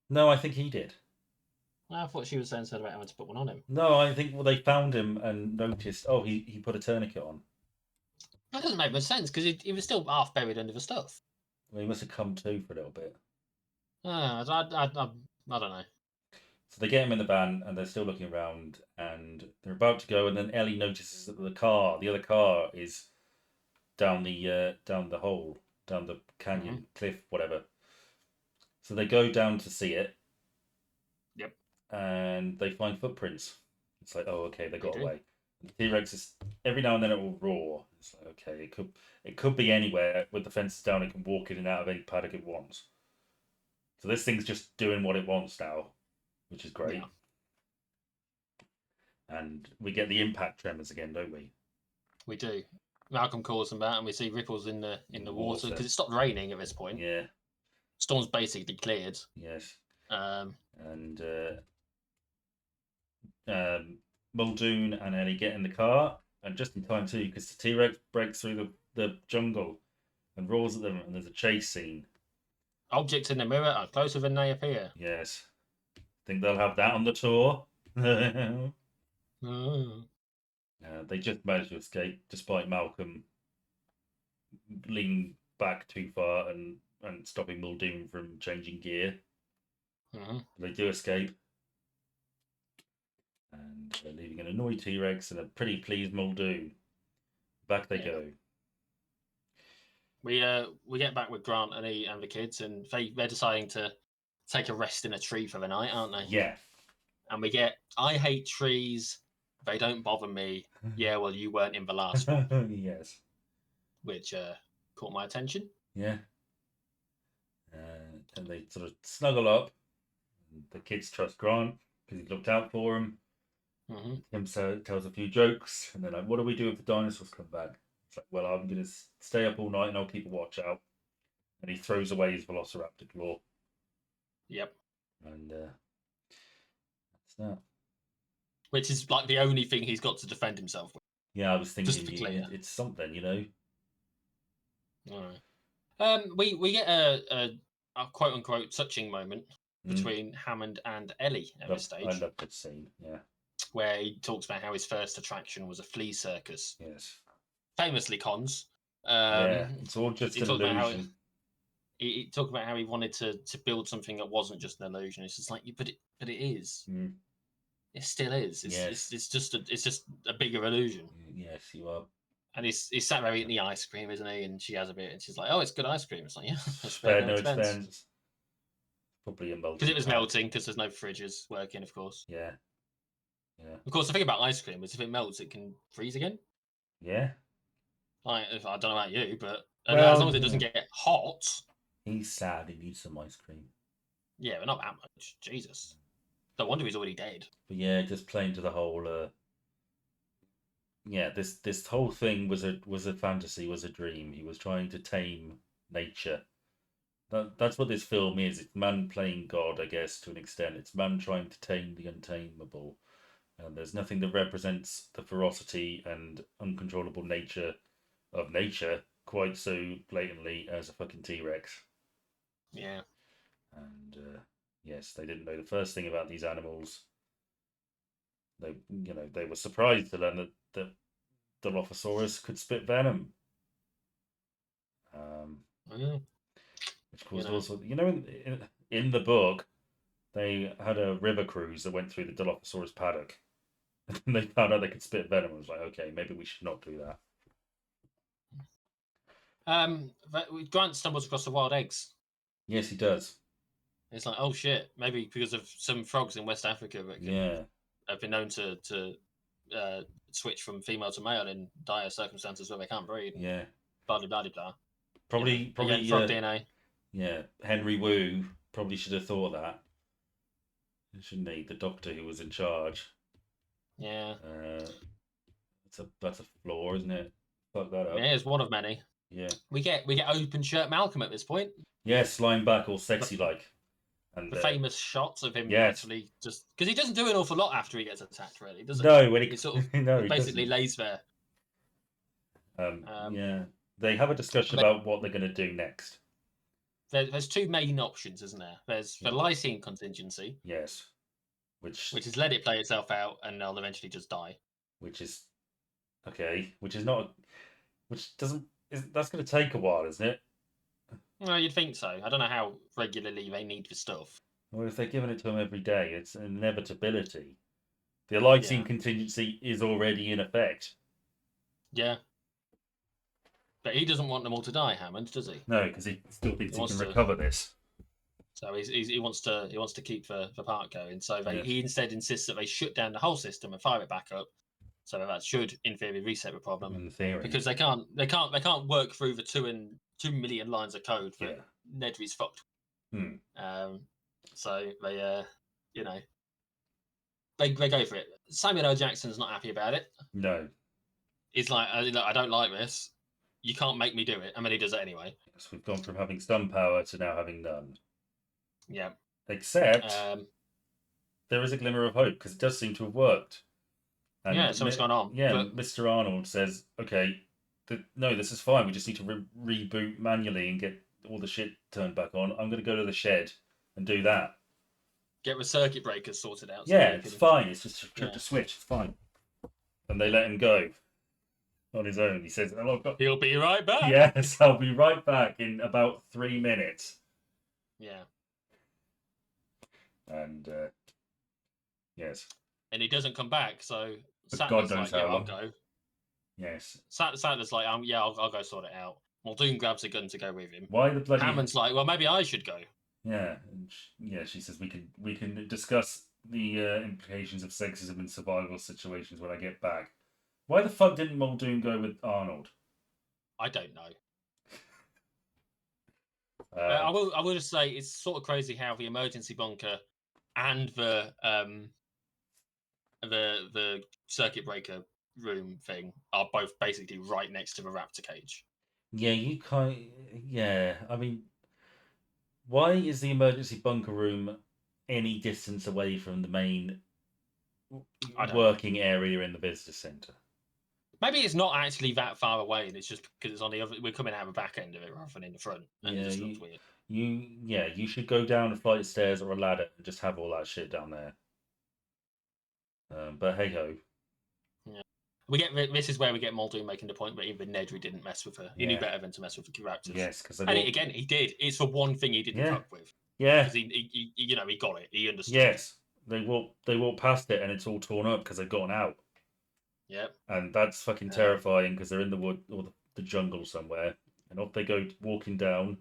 No, I think he did. I thought she was saying something about having to put one on him. No, I think they found him and noticed. Oh, he put a tourniquet on. That doesn't make much sense because he was still half buried under the stuff. Well, he must have come to for a little bit. I don't know. So they get him in the van, and they're still looking around, and they're about to go, and then Ellie notices that the other car, is down the hole, down the canyon, cliff, whatever. So they go down to see it. Yep. And they find footprints. It's like, oh, okay, they got do. away. The T-Rex is every now and then it will roar. It's like, okay, it could be anywhere with the fences down. It can walk in and out of any paddock it wants. So this thing's just doing what it wants now, which is great. Yeah. And we get the impact tremors again, don't we? We do. Malcolm calls them out, and we see ripples in the water because it stopped raining at this point. Yeah. Storm's basically cleared. Yes. And Muldoon and Ellie get in the car, and just in time too, because the T-Rex breaks through the jungle and roars at them, and there's a chase scene. Objects in the mirror are closer than they appear. Yes. Think they'll have that on the tour. They just managed to escape despite Malcolm leaning back too far and stopping Muldoon from changing gear. They do escape. And they're leaving an annoyed T-Rex and a pretty pleased Muldoon. Back they go. We get back with Grant and the kids, and they're deciding to take a rest in a tree for the night, aren't they? Yeah. And we get, I hate trees. They don't bother me. Yeah, well, you weren't in the last one. Yes. Which caught my attention. Yeah. And they sort of snuggle up. The kids trust Grant because he looked out for them. Tim tells a few jokes, and they're like, "What do we do if the dinosaurs come back?" It's like, "Well, I'm going to stay up all night and I'll keep a watch out." And he throws away his velociraptor claw. Yep. And that's that. Which is like the only thing he's got to defend himself with. Yeah, I was thinking, just to be clear. It's something, you know. All right. We get a quote unquote touching moment between Hammond and Ellie at this stage. I love that scene. Yeah. Where he talks about how his first attraction was a flea circus. Yes. Famously cons. Yeah, it's all just an illusion. He talked about how he wanted to build something that wasn't just an illusion. It's just like, but it is. It still is. It's just a bigger illusion. Yes, you are. And he's sat there eating the ice cream, isn't he? And she has a bit, and she's like, "Oh, it's good ice cream." It's like, yeah, spared no expense. Probably a melting. Because it was melting, because there's no fridges working, of course. Yeah. Yeah. Of course, the thing about ice cream is if it melts, it can freeze again. Yeah. Like, I don't know about you, but as long as it doesn't get hot. He's sad. He needs some ice cream. Yeah, but not that much. Jesus. No wonder he's already dead. But yeah, just playing to the whole. Yeah, this whole thing was a fantasy, was a dream. He was trying to tame nature. That's what this film is. It's man playing God, I guess, to an extent. It's man trying to tame the untamable. And there's nothing that represents the ferocity and uncontrollable nature of nature quite so blatantly as a fucking T-Rex. Yeah. And Yes, they didn't know the first thing about these animals. They were surprised to learn that Dilophosaurus could spit venom. Um, Mm, which you caused know. all sorts. In the book, they had a river cruise that went through the Dilophosaurus paddock, and they found out they could spit venom. I was like, okay, maybe we should not do that. Grant stumbles across the wild eggs. Yes, he does. It's like, oh shit, maybe because of some frogs in West Africa that Yeah, have been known to switch from female to male in dire circumstances where they can't breed. yeah. Blah blah blah blah. Probably. Again, frog DNA. Yeah. Henry Wu probably should have thought that, shouldn't he? The doctor who was in charge. Yeah, Uh, that's a flaw, isn't it? Fuck that up. yeah, it's one of many. Yeah. We get open shirt Malcolm at this point. Yes, lying back all The, sexy like, and the famous shots of him yes. actually just because he doesn't do an awful lot after he gets attacked, really, does he? No, when He sort of no, he he basically doesn't. lays there. Yeah, they have a discussion But about what they're going to do next. there's two main options, isn't there? There's the Yeah. lysine contingency, Yes, which which is let it play itself out and they'll eventually just die. which is okay, which is not, which doesn't. That's going to take a while, isn't it? Well, you'd think so. I don't know how regularly they need the stuff. Well, if they're giving it to them every day, it's an inevitability. The Yeah, lysine contingency is already in effect. yeah. But he doesn't want them all to die, Hammond, does he? No, because he still thinks He he wants can to. recover this. So he wants to keep the park going. So Yes. he instead insists that they shut down the whole system and fire it back up. So that should, in theory, reset the problem In theory, because they can't work through the 2 million lines of code that yeah. Nedry's fucked. Hmm. So they they go for it. Samuel L. Jackson's not happy about it. No. He's like, I don't like this. You can't make me do it. I mean, he does it anyway. Yes, we've gone from having some power to now having none. Yeah. Except there is a glimmer of hope because it does seem to have worked. And yeah, something's gone on. Yeah, But Mr. Arnold says, okay, no, this is fine. We just need to reboot manually and get all the shit turned back on. I'm going to go to the shed and do that. get the circuit breakers sorted out. Yeah, it's fine. It's just a switch. It's fine. And they let him go on his own. He says, he'll be right back. Yes, I'll be right back in about 3 minutes. Yeah. And yes. And he doesn't come back, so God Sattler's knows like, how yeah, long. I'll go. Yes. Sattler's like, yeah, I'll go sort it out. Muldoon grabs a gun to go with him. Why the bloody Hammond's like, well, maybe I should go. Yeah, and she says we can discuss the implications of sexism in survival situations when I get back. Why the fuck didn't Muldoon go with Arnold? I don't know. I will just say it's sort of crazy how the emergency bunker and the circuit breaker room thing are both basically right next to the raptor cage. Yeah, you can't. Yeah, I mean, why is the emergency bunker room any distance away from the main working area in the visitor centre? Maybe it's not actually that far away, and it's just because it's on the other. We're coming out the back end of it rather than in the front, and it just looks weird. You should go down a flight of stairs or a ladder and just have all that shit down there. But hey ho. Yeah, this is where we get Muldoon making the point that even Nedry didn't mess with her. He knew better than to mess with the raptors. Yes, because again he did. It's the one thing he didn't fuck with. Yeah, because he got it. He understood. Yes, they walk past it and it's all torn up because they've gotten out. Yeah, and that's fucking terrifying because they're in the wood or the jungle somewhere, and off they go walking down,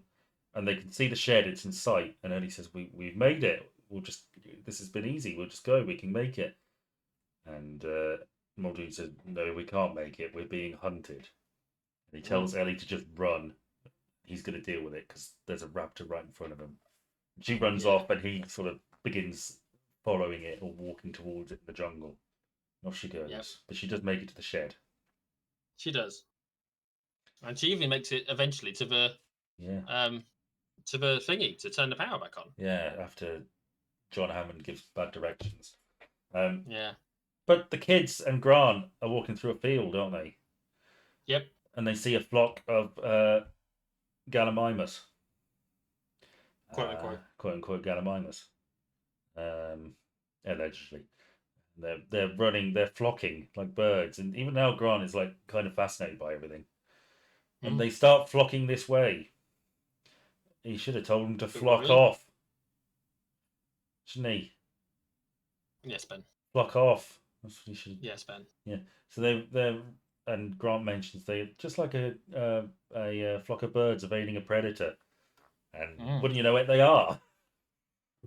and they can see the shed. It's in sight, and Ellie says, "We've made it. This has been easy. We'll just go. We can make it." And Muldoon says, "No, we can't make it. We're being hunted." And he tells Ellie to just run. He's going to deal with it because there's a raptor right in front of him. She runs off, and he sort of begins following it or walking towards it in the jungle. Off she goes, but she does make it to the shed. She does, and she even makes it eventually to the to the thingy to turn the power back on. Yeah, after John Hammond gives bad directions. Yeah, but the kids and Grant are walking through a field, aren't they? Yep. And they see a flock of Gallimimus. Quote unquote. Quote unquote Gallimimus. allegedly. They're running, they're flocking like birds, and even now Grant is like kind of fascinated by everything, and Mm. they start flocking this way. He should have told them to flock Really? off, shouldn't he? Yes, Ben. Flock off. That's what he should. Yes, Ben. Yeah. So they're and Grant mentions they just like a flock of birds evading a predator, and Mm. wouldn't you know it, they are.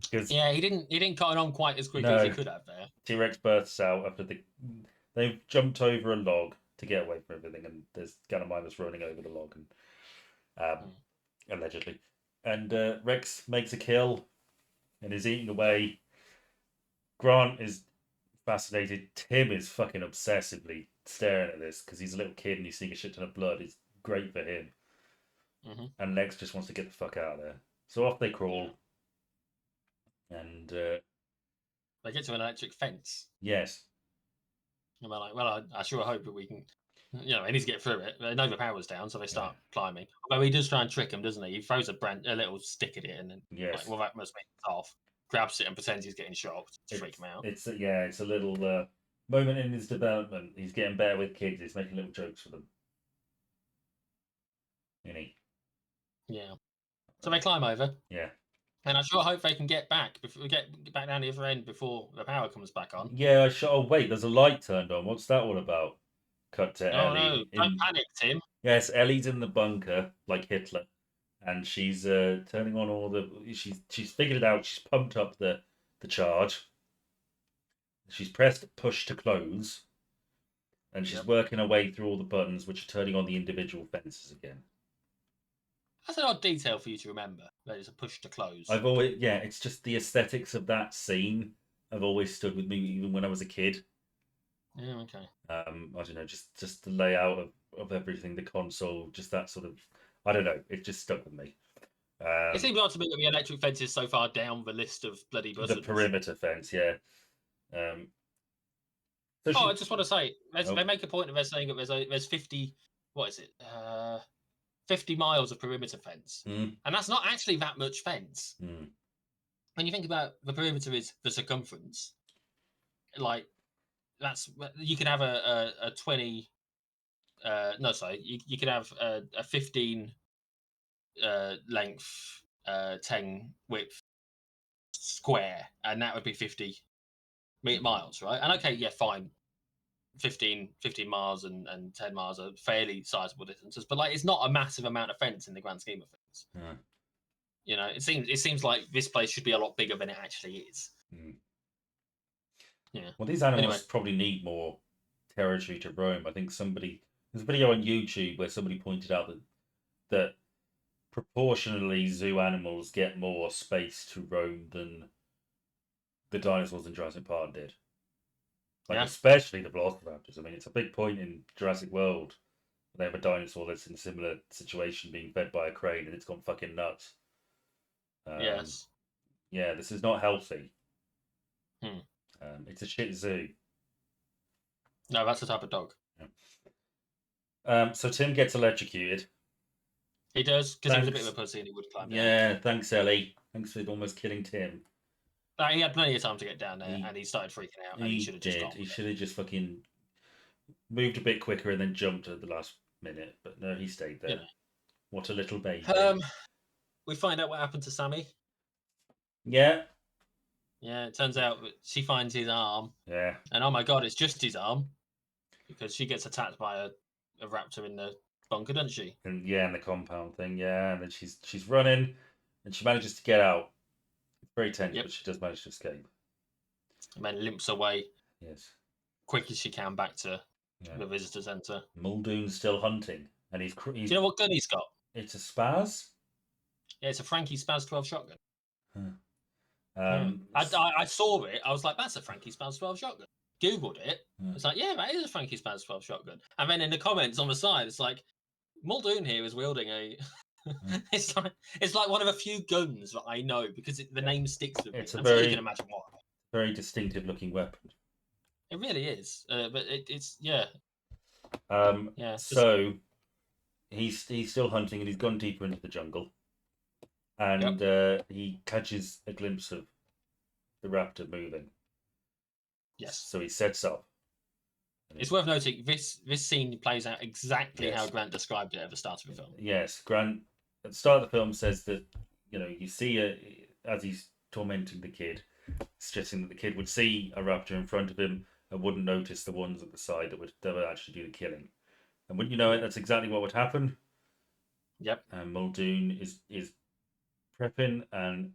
Because Yeah, he didn't cut it on quite as quickly as he no, could have there. T-Rex bursts out after they've jumped over a log to get away from everything, and there's Ganymedes running over the log, and Mm. allegedly, and Rex makes a kill and is eating away. Grant is fascinated. Tim is fucking obsessively staring at this because he's a little kid and he's seeing a shit ton of blood. It's great for him, Mm-hmm. and Lex just wants to get the fuck out of there. So off they Yeah. crawl, and They get to an electric fence. yes, And they're like, well, I sure hope that we can, they need to get through it. They know the power's down, so they start climbing. Although he does try and trick them, doesn't he? He throws a little stick at it and then, yes. like, well, that must mean it's off. Grabs it and pretends he's getting shocked to freak him out. It's a little moment in his development. He's getting better with kids. He's making little jokes for them. Isn't he? Yeah. So they climb over. Yeah. And I sure hope they can get back before we get back down the other end before the power comes back on. Yeah, I shot. Oh wait, there's a light turned on. What's that all about? Cut to Oh Ellie. no! Don't panic, Tim. Yes, Ellie's in the bunker like Hitler, and she's turning on all the. She's figured it out. She's pumped up the charge. She's pressed push to close, and she's working her way through all the buttons, which are turning on the individual fences again. That's an odd detail for you to remember. That it's a push to close. It's just the aesthetics of that scene have always stood with me, even when I was a kid. Yeah, okay. I don't know, just the layout of everything, the console, just that sort of, I don't know, it just stuck with me. It seems odd to me that the electric fence is so far down the list of bloody buttons. The perimeter fence, yeah. I just want to say, they make a point of they're saying that there's 50, what is it? 50 miles of perimeter fence. And that's not actually that much fence. When you think about the perimeter is the circumference, like, you could have a 20, you could have a 15 length, 10 width square, and that would be 50 miles, right? And okay, yeah, fine. 15 miles and 10 miles are fairly sizable distances, but like it's not a massive amount of fence in the grand scheme of things. It seems like this place should be a lot bigger than it actually is. Yeah. Well, these animals probably need more territory to roam. I think there's a video on YouTube where somebody pointed out that proportionally zoo animals get more space to roam than the dinosaurs in Jurassic Park did. Especially the velociraptors. I mean, it's a big point in Jurassic World. They have a dinosaur that's in a similar situation being fed by a crane and it's gone fucking nuts. Yes. Yeah, this is not healthy. It's a shit zoo. No, that's the type of dog. Yeah. So Tim gets electrocuted. He does, because he was a bit of a pussy and he would climb down. Yeah, thanks, Ellie. Thanks for almost killing Tim. He had plenty of time to get down there, and he started freaking out, and he should have just gone. He should have just fucking moved a bit quicker and then jumped at the last minute. But no, he stayed there. What a little baby. We find out what happened to Sammy. Yeah. Yeah, it turns out she finds his arm. Yeah. And oh my god, it's just his arm. Because she gets attacked by a raptor in the bunker, doesn't she? And in the compound thing, yeah. And then she's running and she manages to get out. It's very tense, but she does manage to escape. And then limps away. Yes. Quick as she can back to the visitor centre. Muldoon's still hunting. And he's do you know what gun he's got? It's a Spaz? Yeah, it's a Frankie Spaz 12 shotgun. Huh. I saw it. I was like, that's a Frankie Spaz 12 shotgun. Googled it. It's like, yeah, that is a Frankie Spaz 12 shotgun. And then in the comments on the side, it's like, Muldoon here is wielding a. It's like one of a few guns that I know because the name sticks with me. I'm sure you can imagine why. Very distinctive looking weapon. It really is, but it's So he's still hunting and he's gone deeper into the jungle, and he catches a glimpse of the raptor moving. Yes. So he sets up. It's worth noting this scene plays out exactly how Yes. Grant described it at the start of the film. Yes, Grant at the start of the film says that you see as he's tormenting the kid, suggesting that the kid would see a raptor in front of him and wouldn't notice the ones at the side that would actually do the killing. And wouldn't you know it, that's exactly what would happen. Yep. And Muldoon is prepping and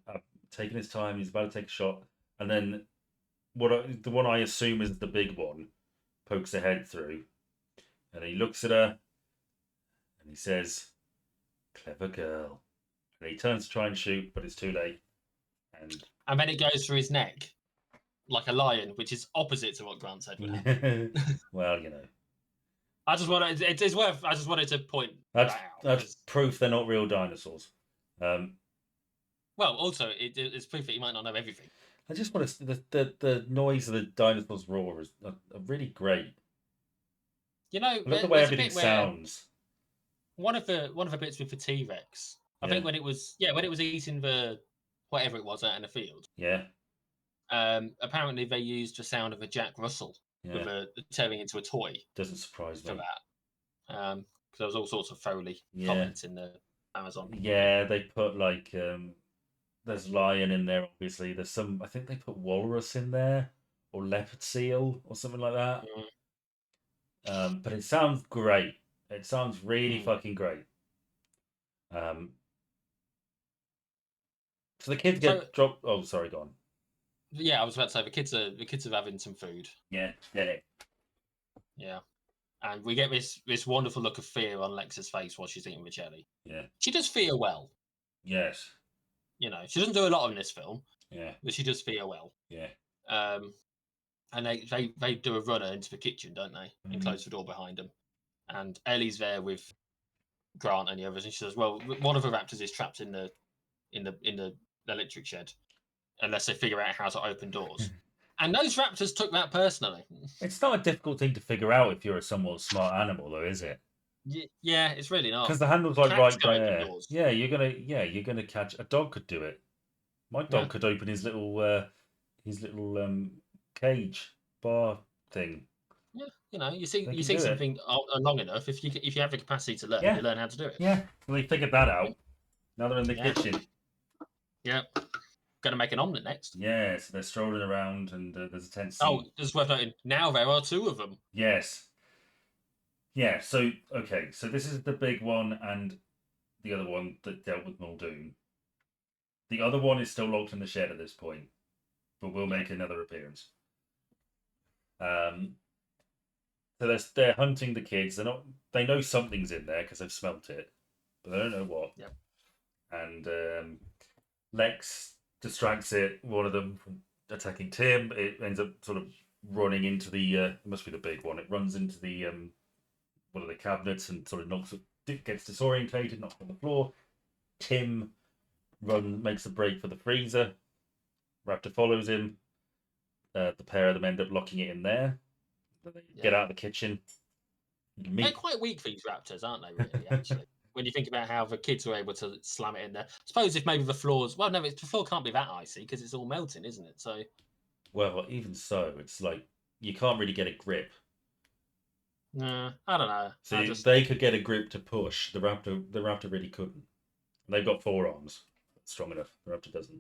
taking his time. He's about to take a shot, and then the one I assume is the big one pokes her head through, and he looks at her, and he says, "Clever girl." And he turns to try and shoot, but it's too late. And then it goes through his neck like a lion, which is opposite to what Grant said would happen. Well, I just wanted it's worth. I just wanted to point that's that out. that's proof they're not real dinosaurs. Well, also it's proof that you might not know everything. I just want to the noise of the dinosaurs roar is really great. You know, I love the way everything sounds. One of the bits with the T-Rex, I think when it was eating the whatever it was out in the field. Yeah. Apparently they used the sound of a Jack Russell with turning into a toy. Doesn't surprise me for that. Because there was all sorts of Foley comments in the Amazon. Yeah, they put like there's lion in there. Obviously, there's some. I think they put walrus in there or leopard seal or something like that. But it sounds great. It sounds really fucking great. So the kids get dropped. Oh, sorry, go on. Yeah, I was about to say the kids are having some food. Yeah. Yeah, and we get this wonderful look of fear on Lex's face while she's eating the jelly. Yeah, she does fear well. Yes. She doesn't do a lot in this film. Yeah, but she does fear well. Yeah. And they do a runner into the kitchen, don't they? And close the door behind them. And Ellie's there with Grant and the others, and she says, "Well, one of the raptors is trapped in the electric shed, unless they figure out how to open doors." And those raptors took that personally. It's not a difficult thing to figure out if you're a somewhat smart animal, though, is it? Yeah, it's really not. Because the handle's like right there. Yeah, you're gonna catch. A dog could do it. My dog could open his little cage bar thing. Yeah, you see something long enough. If you have the capacity to learn, you learn how to do it. Yeah, well, they figured that out. Now they're in the kitchen. Yeah, going to make an omelette next. Yeah, so they're strolling around, and there's a tense scene. Oh, it's worth noting. Now there are two of them. Yes. Yeah. So okay, so this is the big one, and the other one that dealt with Muldoon. The other one is still locked in the shed at this point, but will make another appearance. So they're hunting the kids. They know something's in there because they've smelt it, but they don't know what. Yep. And Lex distracts it. One of them from attacking Tim. It ends up sort of running into the. It must be the big one. It runs into the one of the cabinets and sort of gets disorientated, knocks on the floor. Tim makes a break for the freezer. Raptor follows him. The pair of them end up locking it in there. They get out of the kitchen. They're quite weak, these raptors, aren't they, really, actually? When you think about how the kids were able to slam it in there. I suppose if maybe the floors... Well, no, the floor can't be that icy because it's all melting, isn't it? So, well, even so, it's like you can't really get a grip. No, I don't know. So they could get a grip to push. The raptor really couldn't. They've got forearms strong enough. The raptor doesn't.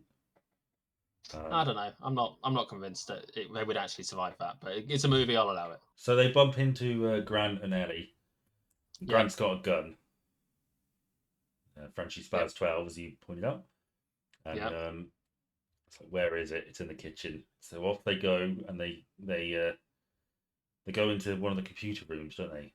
I don't know. I'm not convinced that they would actually survive that, but it's a movie. I'll allow it. So they bump into Grant and Ellie. Grant's got a gun. Frenchie Spaz 12, as you pointed out. And it's like, where is it? It's in the kitchen. So off they go, and they go into one of the computer rooms, don't they?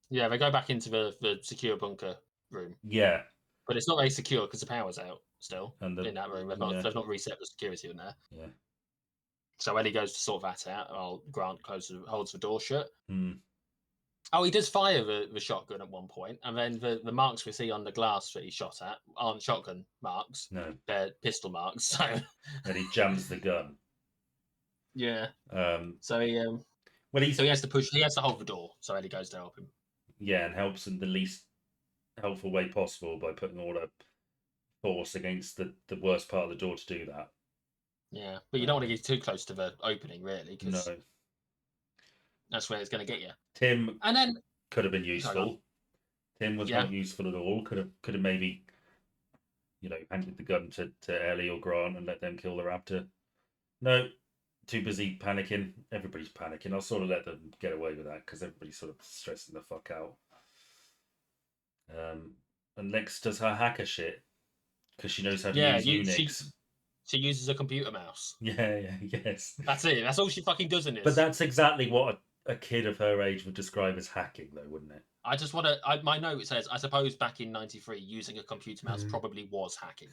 Yeah, they go back into the secure bunker room. Yeah. But it's not very secure because the power's out still in that room. They've not reset the security in there. Yeah. So Ellie goes to sort that out while Grant holds the door shut. Hmm. Oh, he does fire the shotgun at one point, and then the marks we see on the glass that he shot at aren't shotgun marks. No. They're pistol marks. So and he jams the gun. Yeah. So he he has to push. He has to hold the door. So Ellie goes to help him. Yeah, and helps in the least helpful way possible by putting all the force against the worst part of the door to do that. Yeah, but you don't want to get too close to the opening, really, because No. that's where it's going to get you. Tim And then, could have been sorry, go on. useful. Tim was Yeah, not useful at all. Could have maybe, handed the gun to Ellie or Grant and let them kill the raptor. No, too busy panicking. Everybody's panicking. I'll sort of let them get away with that because everybody's sort of stressing the fuck out. And Lex does her hacker shit because she knows how to yeah. use Unix. She uses a computer mouse. Yeah, yes. That's it. That's all she fucking does in But this. that's exactly what a kid of her age would describe as hacking, though, wouldn't it? I just want to. My note says, I suppose back in '93, using a computer mouse probably was hacking.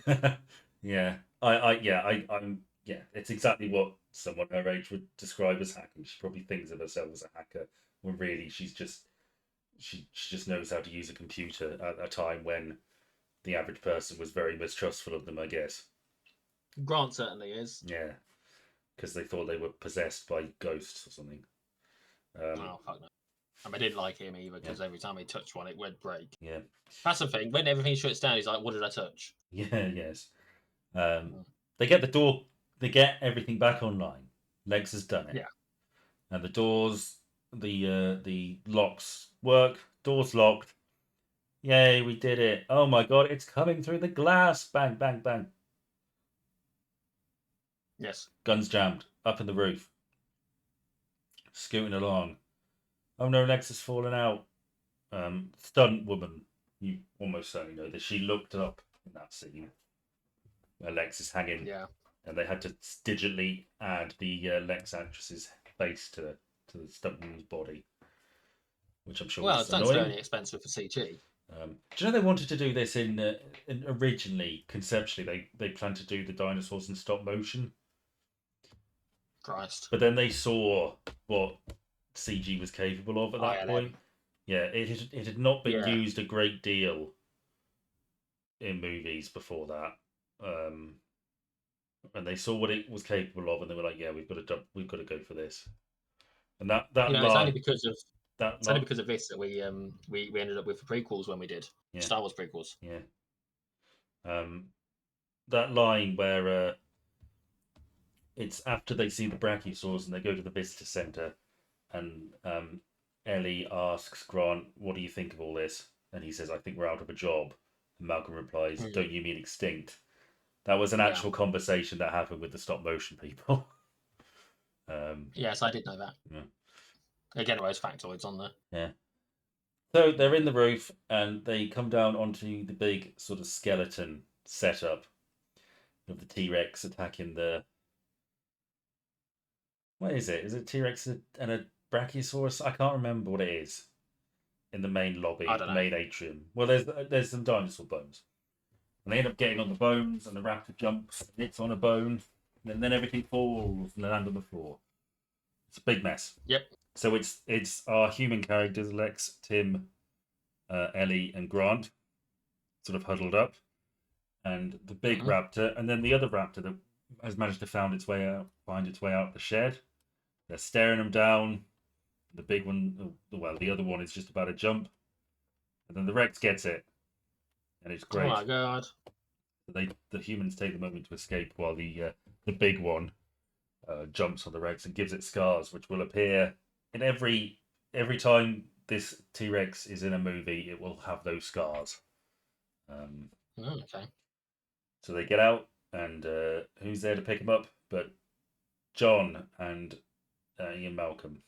Yeah, yeah. It's exactly what someone her age would describe as hacking. She probably thinks of herself as a hacker when really she just knows how to use a computer at a time when the average person was very mistrustful of them, I guess. Grant certainly is. Yeah, because they thought they were possessed by ghosts or something. Oh fuck no. And I didn't like him either Yeah, because every time he touched one, it went break. yeah, That's the thing. When everything shuts down, he's like, "What did I touch?" yeah, yes. Mm. They get the door. They get everything back online. Legs has done it, Yeah. and the doors, the locks work. Doors locked. Yay, we did it! Oh my god, it's coming through the glass! Bang, bang, bang. Yes. Guns jammed up in the roof, scooting along. Oh no, Lex has fallen out. Stunt woman, you almost certainly know this. She looked up in that scene where Lex is hanging, Yeah. and they had to digitally add the Lex actress's face to the stunt woman's body, which I'm sure Well, was stunts are annoying. only expensive for CG. Do you know they wanted to do this in originally, conceptually, they planned to do the dinosaurs in stop motion, Christ. but then they saw what CG was capable of at that ILM. point. Yeah, it had not been Yeah. used a great deal in movies before that, um, and they saw what it was capable of, and they were like, "Yeah, we've got to go for this." And that It's only line, because of that it's only line, because of this that we ended up with the prequels when we did yeah, Star Wars prequels. yeah, that line where it's after they see the brachiosaurs and they go to the visitor center, and Ellie asks Grant, "What do you think of all this?" And he says, "I think we're out of a job." And Malcolm replies, Mm. "Don't you mean extinct?" That was an Yeah. actual conversation that happened with the stop motion people. Yes, I did know that. Yeah. Again, those factoids on there. Yeah. So they're in the roof and they come down onto the big sort of skeleton setup of the T Rex attacking the. What is it? Is it T Rex and a Brachiosaurus? I can't remember what it is in the main I lobby, don't the know. main atrium. Well, there's some dinosaur bones. And they end up getting on the bones, and the raptor jumps, and it's on a bone, and then everything falls and they land on the floor. It's a big mess. Yep. So it's our human characters, Lex, Tim, Ellie, and Grant, sort of huddled up, and the big Mm-hmm. raptor, and then the other raptor that has managed to find its way out the shed. They're staring them down. The big one, well, the other one is just about to jump, and then the Rex gets it, and it's Oh great. my god. The humans take the moment to escape while the big one jumps on the Rex and gives it scars, which will appear in every time this T Rex is in a movie. It will have those scars. Um, Oh, okay. so they get out, and who's there to pick them up? But John and Ian Malcolm.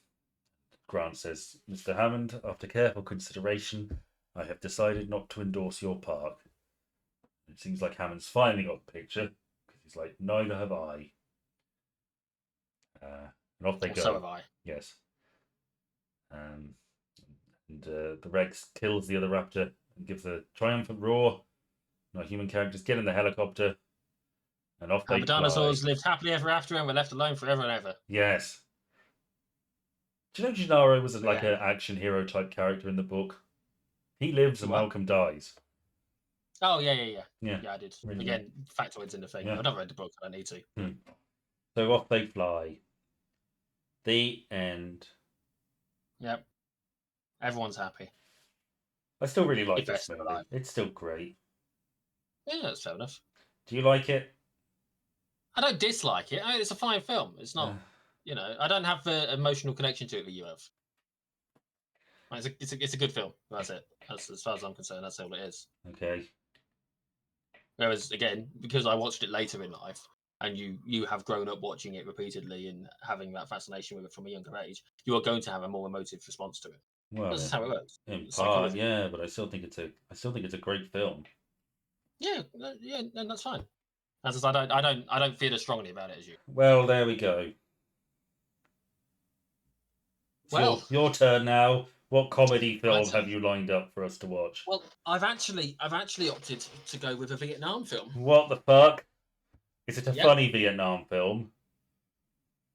Grant says, "Mr. Hammond, after careful consideration, I have decided not to endorse your park." It seems like Hammond's finally got the picture because he's like, "Neither have I." And off they Well, so go. have I. Yes. Um, and the Rex kills the other raptor and gives a triumphant roar. And our human characters get in the helicopter and off And they the fly. dinosaurs lived happily ever after and were left alone forever and ever. Yes. Do you know Gennaro was The like an end. action hero type character in the book? He lives You and what? Malcolm dies. Oh yeah. Yeah, Yeah, I did. really good. Again, factoids in the thing. Yeah. I've not read the book. I don't need to. Hmm. So off they fly. The end. Yep. Everyone's happy. I still really like If they're this still movie. alive. It's still great. Yeah, that's fair enough. Do you like it? I don't dislike it. It's a fine film. It's not, I don't have the emotional connection to it that you have. It's a good film. That's it. That's as far as I'm concerned. That's all it is. Okay. Whereas again, because I watched it later in life, and you have grown up watching it repeatedly and having that fascination with it from a younger age, you are going to have a more emotive response to it. Well, That's just how it works. in part, Psychology. yeah, but I still think it's a great film. Yeah, and that's fine. As I said, I don't feel as strongly about it as you. Well, there we go. It's Well, your turn now. What comedy my film turn. have you lined up for us to watch? Well, I've actually opted to go with a Vietnam film. What the fuck? Is it a Yep. funny Vietnam film?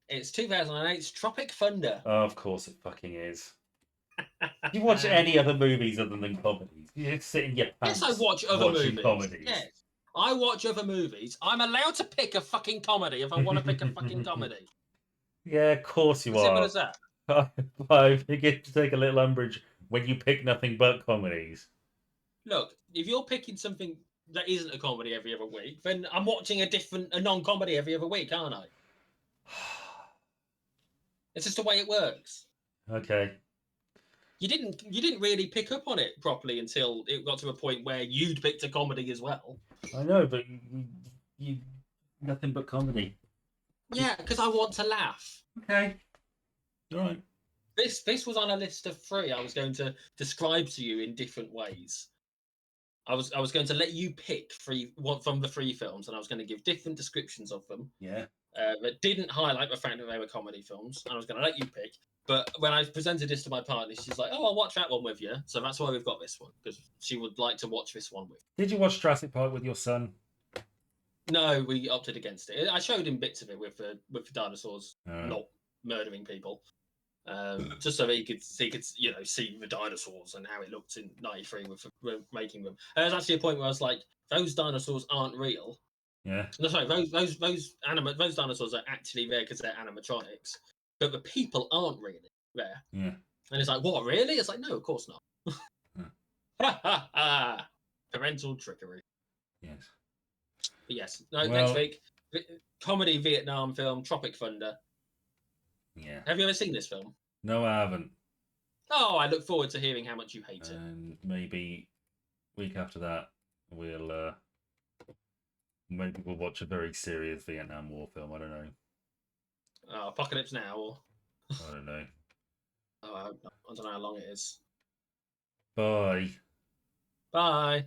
It's 2008's Tropic Thunder. Oh, of course it fucking is. Do you watch any other movies other than comedies? You just sit in your pants Yes, I watch other watching movies. comedies. Yes, I watch other movies. I'm allowed to pick a fucking comedy if I want to pick a fucking comedy. Yeah, of course you As simple are. as that. I begin to take a little umbrage when you pick nothing but comedies. Look, if you're picking something that isn't a comedy every other week, then I'm watching a non-comedy every other week, aren't I? It's just the way it works. Okay. You didn't really pick up on it properly until it got to a point where you'd picked a comedy as well. I know, but you nothing but comedy. Yeah, because I want to laugh. Okay. All right. This was on a list of 3 I was going to describe to you in different ways. I was going to let you pick one from the 3 films, and I was going to give different descriptions of them. Yeah. That didn't highlight the fact that they were comedy films, and I was going to let you pick. But when I presented this to my partner, she's like, "Oh, I'll watch that one with you." So that's why we've got this one, because she would like to watch this one with. Did you watch Jurassic Park with your son? No, we opted against it. I showed him bits of it with the dinosaurs not murdering people, just so that he could see the dinosaurs and how it looked in '93 with making them. And there's actually a point where I was like, "Those dinosaurs aren't real." Yeah. No, sorry, those dinosaurs are actually there because they're animatronics, but the people aren't really there. Yeah. And it's like, what, really? It's like, no, of course not. Ha ha ha! Parental trickery. Yes. But yes, no, next week, comedy Vietnam film, Tropic Thunder. Yeah. Have you ever seen this film? No, I haven't. Oh, I look forward to hearing how much you hate it. And maybe week after that, we'll watch a very serious Vietnam War film. I don't know. Oh, Apocalypse Now, or I don't know. I don't know how long it is. Bye. Bye.